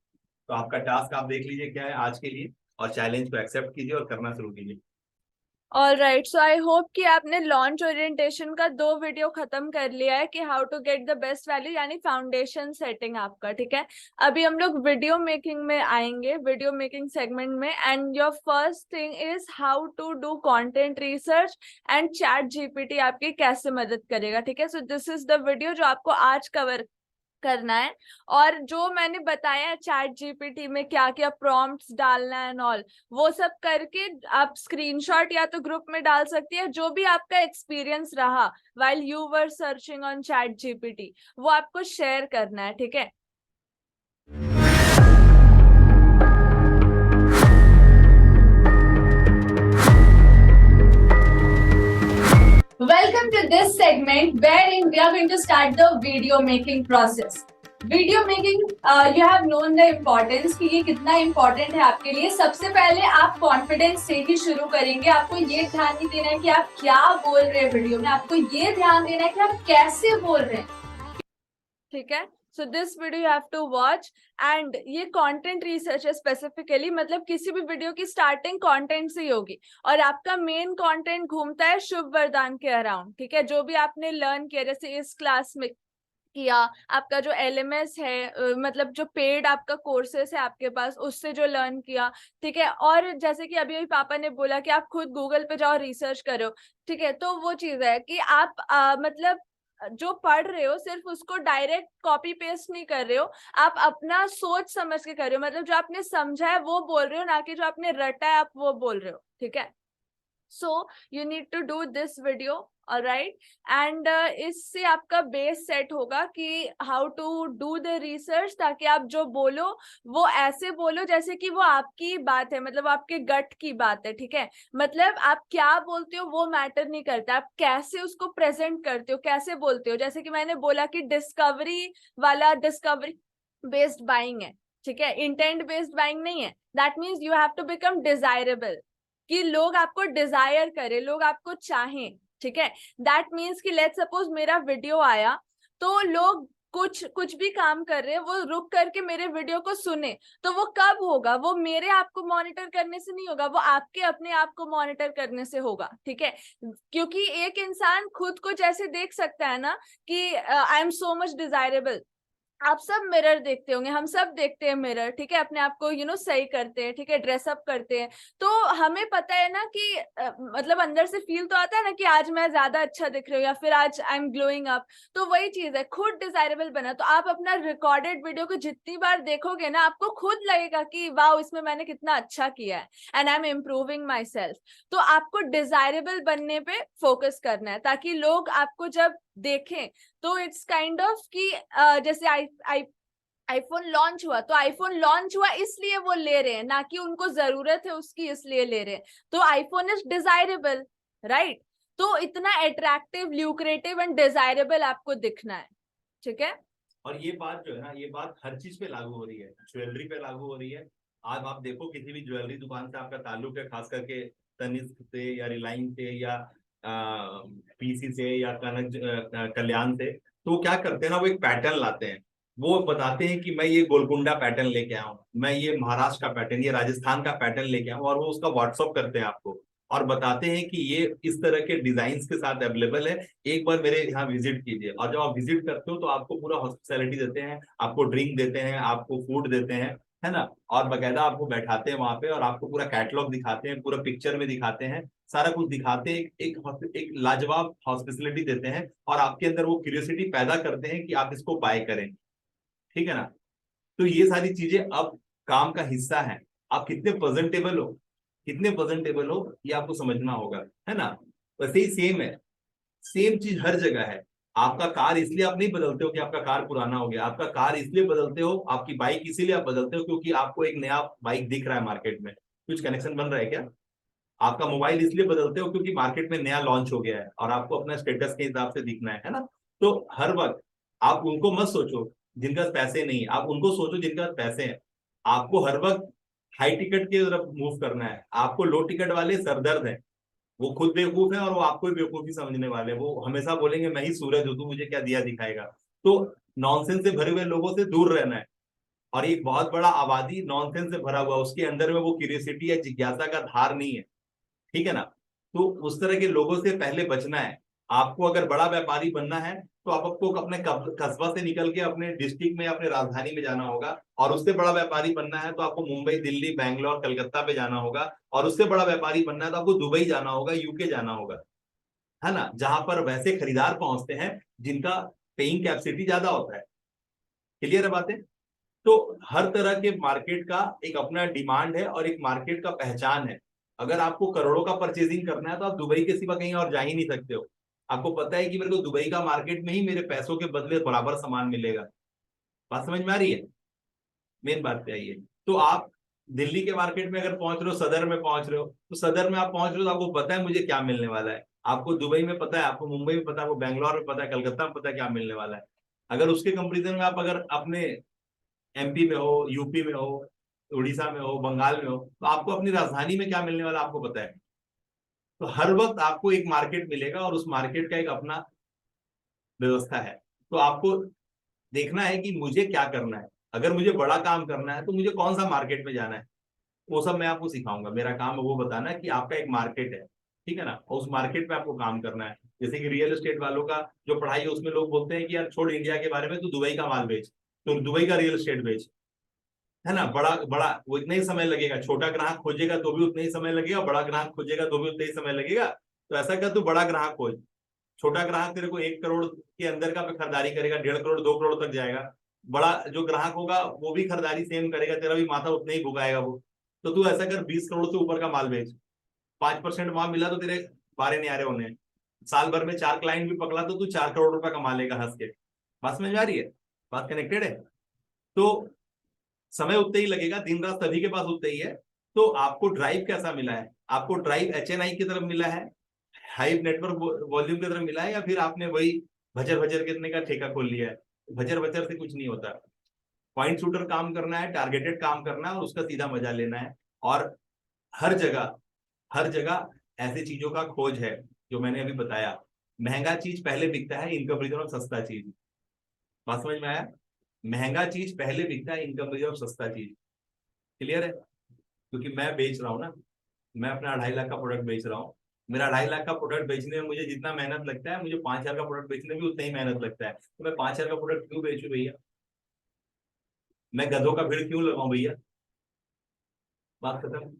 तो आपका टास्क आप देख लीजिए क्या है आज के लिए, और चैलेंज को एक्सेप्ट कीजिए और करना शुरू कीजिए। All right, so I hope कि आपने लॉन्च ओरिएंटेशन का 2 वीडियो खत्म कर लिया है कि how to get the best value, यानी फाउंडेशन सेटिंग आपका। ठीक है, अभी हम लोग वीडियो मेकिंग में आएंगे, वीडियो मेकिंग सेगमेंट में। And your first thing is how to do content research and chat GPT आपकी कैसे मदद करेगा। ठीक है, so this is the video जो आपको आज कवर करना है। और जो मैंने बताया है चैट जीपीटी में क्या क्या प्रॉम्प्ट्स डालना है एंड ऑल, वो सब करके आप स्क्रीनशॉट या तो ग्रुप में डाल सकती है। जो भी आपका एक्सपीरियंस रहा while you were searching on chat GPT, वो आपको शेयर करना है। ठीक है, welcome to this segment wherein we are going to start the video making process. Video making, you have known the importance कि ये कितना इम्पोर्टेंट है आपके लिए। सबसे पहले आप कॉन्फिडेंस से ही शुरू करेंगे। आपको ये ध्यान नहीं देना है कि आप क्या बोल रहे हैं वीडियो में, आपको ये ध्यान देना है कि आप कैसे बोल रहे हैं। ठीक है, so this video you have to watch. And ये कंटेंट रिसर्च है स्पेसिफिकली, मतलब किसी भी वीडियो की स्टार्टिंग कंटेंट से ही होगी और आपका मेन कंटेंट घूमता है शुभ वरदान के अराउंड। ठीक है, जो भी आपने लर्न किया, जैसे इस क्लास में किया, आपका जो एलएमएस है, मतलब जो पेड आपका कोर्सेस है आपके पास, उससे जो लर्न किया। ठीक है, और जैसे कि अभी पापा ने बोला कि आप खुद गूगल पे जाओ रिसर्च करो। ठीक है, तो वो चीज है कि आप मतलब जो पढ़ रहे हो सिर्फ उसको डायरेक्ट कॉपी पेस्ट नहीं कर रहे हो, आप अपना सोच समझ के कर रहे हो, मतलब जो आपने समझा है वो बोल रहे हो, ना कि जो आपने रटा है आप वो बोल रहे हो, ठीक है। So you need to do this video, alright, and इससे आपका बेस सेट होगा कि how to do the research, ताकि आप जो बोलो वो ऐसे बोलो जैसे कि वो आपकी बात है, मतलब आपके गट की बात है, ठीक है। मतलब आप क्या बोलते हो वो मैटर नहीं करता, आप कैसे उसको प्रेजेंट करते हो, कैसे बोलते हो। जैसे कि मैंने बोला कि डिस्कवरी वाला डिस्कवरी बेस्ड बाइंग है, ठीक है, इंटेंट बेस्ड बाइंग नहीं है। That means you have to become desirable, कि लोग आपको डिजायर करें, लोग आपको चाहें, ठीक है। दैट मीन्स कि लेट्स सपोज मेरा वीडियो आया, तो लोग कुछ कुछ भी काम कर रहे हैं वो रुक करके मेरे वीडियो को सुने, तो वो कब होगा, वो मेरे आप को मॉनिटर करने से नहीं होगा, वो आपके अपने आप को मॉनिटर करने से होगा, ठीक है। क्योंकि एक इंसान खुद को जैसे देख सकता है ना कि I am so much desirable, आप सब मिरर देखते होंगे, हम सब देखते हैं मिरर, ठीक है, अपने आप को सही करते हैं, ठीक है, ड्रेसअप करते हैं, तो हमें पता है ना कि मतलब अंदर से फील तो आता है ना कि आज मैं ज्यादा अच्छा दिख रही हूँ, या फिर आज आई एम ग्लोइंग अप। तो वही चीज है, खुद डिजायरेबल बना, तो आप अपना रिकॉर्डेड वीडियो को जितनी बार देखोगे ना, आपको खुद लगेगा कि वाह इसमें मैंने कितना अच्छा किया है, and I am improving my self. तो आपको डिजायरेबल बनने पे फोकस करना है, ताकि लोग आपको जब देखें तो इट्स काइंड ऑफ कि जैसे आईफोन लॉन्च हुआ, तो आईफोन लॉन्च हुआ इसलिए वो ले रहे हैं, ना कि उनको जरूरत है उसकी इसलिए ले रहे हैं। तो आईफोन इज डिजायरेबल, राइट। तो इतना अट्रैक्टिव, ल्यूक्रेटिव एंड डिजायरेबल आपको दिखना है, ठीक है। और ये बात जो है ना, ये बात हर चीज पे लागू हो रही है, ज्वेलरी पे लागू हो रही है। आज आप देखो किसी भी ज्वेलरी दुकान से आपका ताल्लुक है, खास करके तनिष्क से या रिलायंस से या पीसी से या कल्याण से, तो वो क्या करते हैं ना, वो एक पैटर्न लाते हैं। वो बताते हैं कि मैं ये गोलकुंडा पैटर्न लेके आया हूँ, मैं ये महाराष्ट्र का पैटर्न, ये राजस्थान का पैटर्न लेके आया हूँ, और वो उसका व्हाट्सअप करते हैं आपको और बताते हैं कि ये इस तरह के डिजाइन के साथ अवेलेबल है, एक बार मेरे यहाँ विजिट कीजिए। और जब आप विजिट करते हो तो आपको पूरा हॉस्पिटैलिटी देते हैं, आपको ड्रिंक देते हैं, आपको फूड देते हैं, है ना, और बकायदा आपको बैठाते हैं वहां पे और आपको पूरा कैटलॉग दिखाते हैं, पूरा पिक्चर में दिखाते हैं, सारा कुछ दिखाते हैं, एक लाजवाब हॉस्पिटैलिटी देते हैं, और आपके अंदर वो क्यूरियोसिटी पैदा करते हैं कि आप इसको बाय करें, ठीक है ना। तो ये सारी चीजें अब काम का हिस्सा है। आप कितने प्रेजेंटेबल हो, कितने प्रेजेंटेबल हो, ये आपको समझना होगा, है ना। वैसे ही सेम है, सेम चीज हर जगह है। आपका कार इसलिए आप नहीं बदलते हो कि आपका कार पुराना हो गया, आपका कार इसलिए बदलते हो, आपकी बाइक इसीलिए आप बदलते हो क्योंकि आपको एक नया बाइक दिख रहा है मार्केट में, कुछ कनेक्शन बन रहा है क्या। आपका मोबाइल इसलिए बदलते हो क्योंकि मार्केट में नया लॉन्च हो गया है और आपको अपना स्टेटस के हिसाब से दिखना है ना। तो हर वक्त आप उनको मत सोचो जिनका पैसे नहीं है, आप उनको सोचो जिनका पैसे हैं। आपको हर वक्त हाई टिकट की तरफ मूव करना है, आपको लो टिकट वाले सरदर्द है, वो खुद बेवकूफ है और वो आपको भी बेवकूफी समझने वाले, वो हमेशा बोलेंगे मैं ही सूरज हूं, तू मुझे क्या दिया दिखाएगा। तो नॉनसेंस से भरे हुए लोगों से दूर रहना है। और एक बहुत बड़ा आबादी नॉनसेंस से भरा हुआ, उसके अंदर में वो क्यूरियोसिटी या जिज्ञासा का धार नहीं है, ठीक है ना। तो उस तरह के लोगों से पहले बचना है। आपको अगर बड़ा व्यापारी बनना है तो आपको अपने कस्बा से निकल के अपने डिस्ट्रिक्ट में, अपने राजधानी में जाना होगा, और उससे बड़ा व्यापारी बनना है तो आपको मुंबई, दिल्ली, बैंगलोर, कलकत्ता पे जाना होगा, और उससे बड़ा व्यापारी बनना है तो आपको दुबई जाना होगा, यूके जाना होगा, है ना, जहां पर वैसे खरीदार पहुंचते हैं जिनका पेइंग कैपेसिटी ज्यादा होता है। क्लियर है बातें। तो हर तरह के मार्केट का एक अपना डिमांड है और एक मार्केट का पहचान है। अगर आपको करोड़ों का परचेजिंग करना है तो आप दुबई के सिवा कहीं और जा ही नहीं सकते हो। आपको पता है कि मेरे को दुबई का मार्केट में ही मेरे पैसों के बदले बराबर सामान मिलेगा। बात समझ में आ रही है। मेन बात पे आई है। तो आप दिल्ली के मार्केट में अगर पहुंच रहे हो, सदर में पहुंच रहे हो, तो सदर में आप पहुंच रहे हो तो आपको पता है मुझे क्या मिलने वाला है। आपको दुबई में पता है, आपको मुंबई में पता है, आपको बैंगलोर में पता है, कलकत्ता में पता है क्या मिलने वाला है। अगर उसके कंपेरिजन में आप अगर अपने एमपी में हो, यूपी में हो, उड़ीसा में हो, बंगाल में हो, तो आपको अपनी राजधानी में क्या मिलने वाला आपको पता है। तो हर वक्त आपको एक मार्केट मिलेगा और उस मार्केट का एक अपना व्यवस्था है। तो आपको देखना है कि मुझे क्या करना है। अगर मुझे बड़ा काम करना है तो मुझे कौन सा मार्केट में जाना है, वो सब मैं आपको सिखाऊंगा। मेरा काम है वो बताना कि आपका एक मार्केट है, ठीक है ना, और उस मार्केट में आपको काम करना है। जैसे कि रियल एस्टेट वालों का जो पढ़ाई है उसमें लोग बोलते हैं कि यार छोड़ इंडिया के बारे में, तू दुबई का माल बेच, तो दुबई का रियल एस्टेट बेच, है ना। बड़ा बड़ा वो इतना ही समय लगेगा, छोटा ग्राहक खोजेगा तो भी उतना ही समय लगेगा, बड़ा ग्राहक खोजेगा तो भी उतना ही समय लगेगा। तो ऐसा कर, तू बड़ा ग्राहक खोज, छोटा ग्राहक तेरे को 1 करोड़ के अंदर का खरीदारी करेगा, 1.5 करोड़ 2 करोड़ तक जाएगा। बड़ा जो ग्राहक होगा वो भी खरीदारी सेम करेगा, तेरा भी माथा उतना ही भुगाएगा वो। तो तू ऐसा कर, 20 करोड़ से ऊपर का माल बेच, 5% वहां मिला तो तेरे बारे नहीं आ रहे होने। साल भर में 4 क्लाइंट भी पकड़ा तो तू 4 करोड़ रुपया कमा लेगा हंस के। बात समझ में आ रही है? बात कनेक्टेड है? तो समय उतना ही लगेगा, दिन रात सभी के पास उतना ही है। तो आपको ड्राइव कैसा मिला है? आपको ड्राइव HNI की तरफ मिला है, हाई नेटवर्क वॉल्यूम की तरफ मिला है, या फिर आपने वही भजर भजर करने का ठेका खोल लिया है? भजर भजर से कुछ नहीं होता। पॉइंट शूटर काम करना है, टारगेटेड काम करना है और उसका सीधा मजा लेना है। और हर जगह, हर जगह ऐसी चीजों का खोज है जो मैंने अभी बताया। महंगा चीज पहले बिकता है इन कंपेरिजन ऑफ सस्ता चीज। बात समझ में आया? महंगा चीज पहले बिकता है इन कंपेरिजन ऑफ सस्ता चीज। क्लियर है? क्योंकि मैं बेच रहा हूँ ना, मैं अपना 2.5 लाख का प्रोडक्ट बेच रहा हूँ। मेरा 2.5 लाख का प्रोडक्ट बेचने में मुझे जितना मेहनत लगता है, मुझे 5,000 का प्रोडक्ट बेचने में भी उतना ही मेहनत लगता है। तो मैं 5,000 का प्रोडक्ट क्यों बेचूं भैया? मैं गधों का भीड़ क्यों लगाऊं भैया? बात खत्म।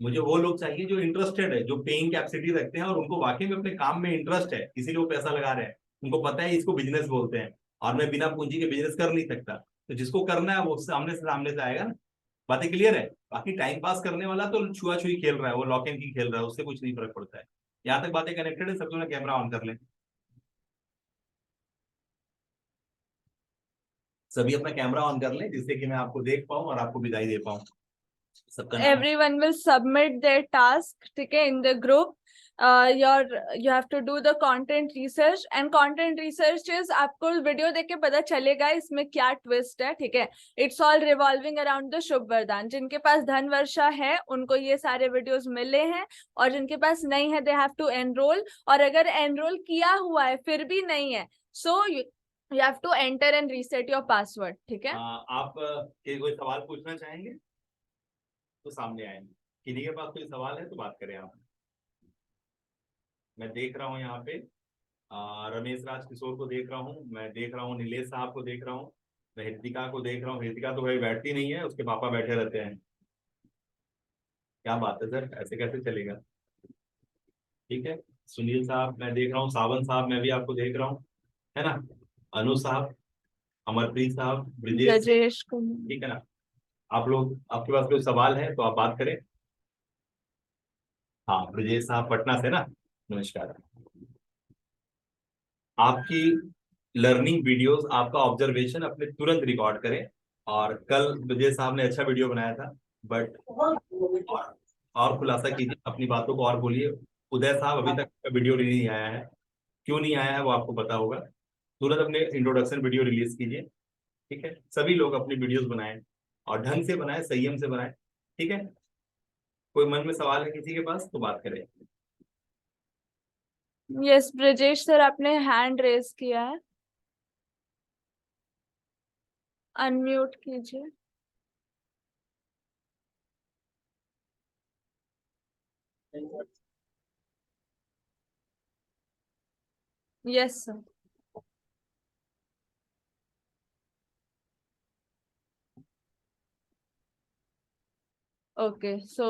मुझे वो लोग चाहिए जो इंटरेस्टेड है, जो पेइंग कैपेसिटी रखते हैं और उनको वाकई में अपने काम में इंटरेस्ट है, इसीलिए वो पैसा लगा रहे हैं। उनको पता है इसको बिजनेस बोलते हैं और मैं बिना पूंजी के बिजनेस कर नहीं सकता। तो जिसको करना है वो सामने से आएगा ना। बातें क्लियर है? बाकी टाइम पास करने वाला तो छुआ छुई खेल रहा है, वो लॉक एंड की खेल रहा है, उससे कुछ नहीं फर्क पड़ता है। यहाँ तक बातें कनेक्टेड है? सबसे पहले कैमरा ऑन कर लें। सभी अपना कैमरा ऑन कर लें जिससे कि मैं आपको देख पाऊं और आपको विदाई दे पाऊं। सबका नाम? Everyone will submit their task, ठीक है, in the group. You have to do the content research, and content research is आपको वीडियो देख के पता चलेगा इसमें क्या ट्विस्ट है, ठीक है। It's all revolving around the Shubh Vardaan. जिनके पास धन वर्षा है उनको ये सारे वीडियोस मिले हैं, और जिनके पास नहीं है दे हैव टू एनरोल। और अगर एनरोल किया हुआ है फिर भी नहीं है, so you have to enter and reset your password, ठीक है। आप कोई सवाल पूछना चाहेंगे तो सामने आए। किन्हीं के पास कोई सवाल है तो बात करें आप। मैं देख रहा हूँ यहाँ पे रमेश राज किशोर को देख रहा हूँ, मैं देख रहा हूँ नीलेश साहब को देख रहा हूँ, मैं हृतिका को देख रहा हूँ। हृतिका तो भाई बैठती नहीं है, उसके पापा बैठे रहते हैं। क्या बात है सर, ऐसे कैसे चलेगा? ठीक है। सुनील साहब मैं देख रहा हूँ, सावन साहब मैं भी आपको देख रहा हूँ, है ना? अनु साहब, अमरप्रीत साहब, ब्रिजेश, ब्रजेश को। ठीक है ना? आप लोग, आपके पास कोई सवाल है तो आप बात करें। हाँ, ब्रिजेश साहब पटना से ना, नमस्कार। आपकी लर्निंग वीडियोस, आपका ऑब्जर्वेशन अपने तुरंत रिकॉर्ड करें। और कल विजय साहब ने अच्छा वीडियो बनाया था, बट और खुलासा कीजिए अपनी बातों को और बोलिए। उदय साहब अभी तक वीडियो नहीं आया है, क्यों नहीं आया है वो आपको पता होगा। तुरंत अपने इंट्रोडक्शन वीडियो रिलीज कीजिए, ठीक है? सभी लोग अपनी वीडियोस बनाएं और ढंग से बनाएं, संयम से बनाएं, ठीक है? कोई मन में सवाल है किसी के पास तो बात करें। यस ब्रजेश सर, आपने हैंड रेज किया है, अनम्यूट कीजिए। Yes sir. ओके सो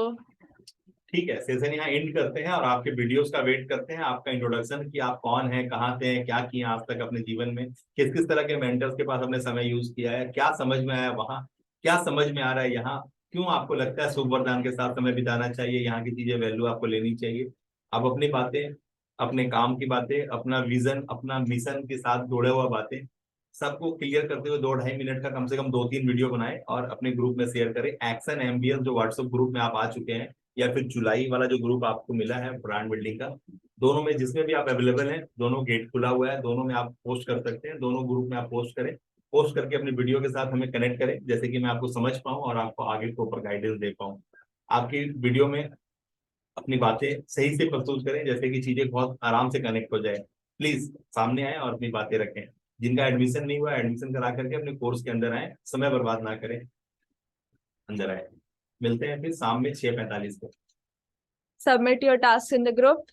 ठीक है, सेशन यहाँ एंड करते हैं और आपके वीडियोस का वेट करते हैं। आपका इंट्रोडक्शन कि आप कौन हैं, कहाँ से हैं, क्या किए आज तक अपने जीवन में, किस किस तरह के मेंटर्स के पास अपने समय यूज किया है, क्या समझ में आया वहाँ, क्या समझ में आ रहा है यहाँ, क्यों आपको लगता है शुभ वरदान के साथ समय बिताना चाहिए, यहाँ की चीजें वैल्यू आपको लेनी चाहिए। आप अपनी बातें, अपने काम की बातें, अपना विजन, अपना मिशन के साथ जुड़े हुआ बातें सबको क्लियर करते हुए 2-2.5 मिनट का कम से कम 2-3 वीडियो बनाए और अपने ग्रुप में शेयर करें। एक्शन एमबीएस जो व्हाट्सएप ग्रुप में आप आ चुके हैं, या फिर जुलाई वाला जो ग्रुप आपको मिला है ब्रांड बिल्डिंग का, दोनों में जिसमें भी आप अवेलेबल हैं, दोनों गेट खुला हुआ है, दोनों में आप पोस्ट कर सकते हैं। दोनों ग्रुप में आप पोस्ट करें, पोस्ट करके अपनी वीडियो के साथ हमें कनेक्ट करें, जैसे कि मैं आपको समझ पाऊँ और आपको आगे प्रॉपर गाइडेंस दे पाऊँ। आपकी वीडियो में अपनी बातें सही से प्रस्तुत करें, जैसे कि चीजें बहुत आराम से कनेक्ट हो जाए। प्लीज सामने आए और अपनी बातें रखें। जिनका एडमिशन नहीं हुआ एडमिशन करा करके अपने कोर्स के अंदर आए, समय बर्बाद ना करें, अंदर आए। मिलते हैं फिर शाम में 6:45 को। submit your tasks in the group.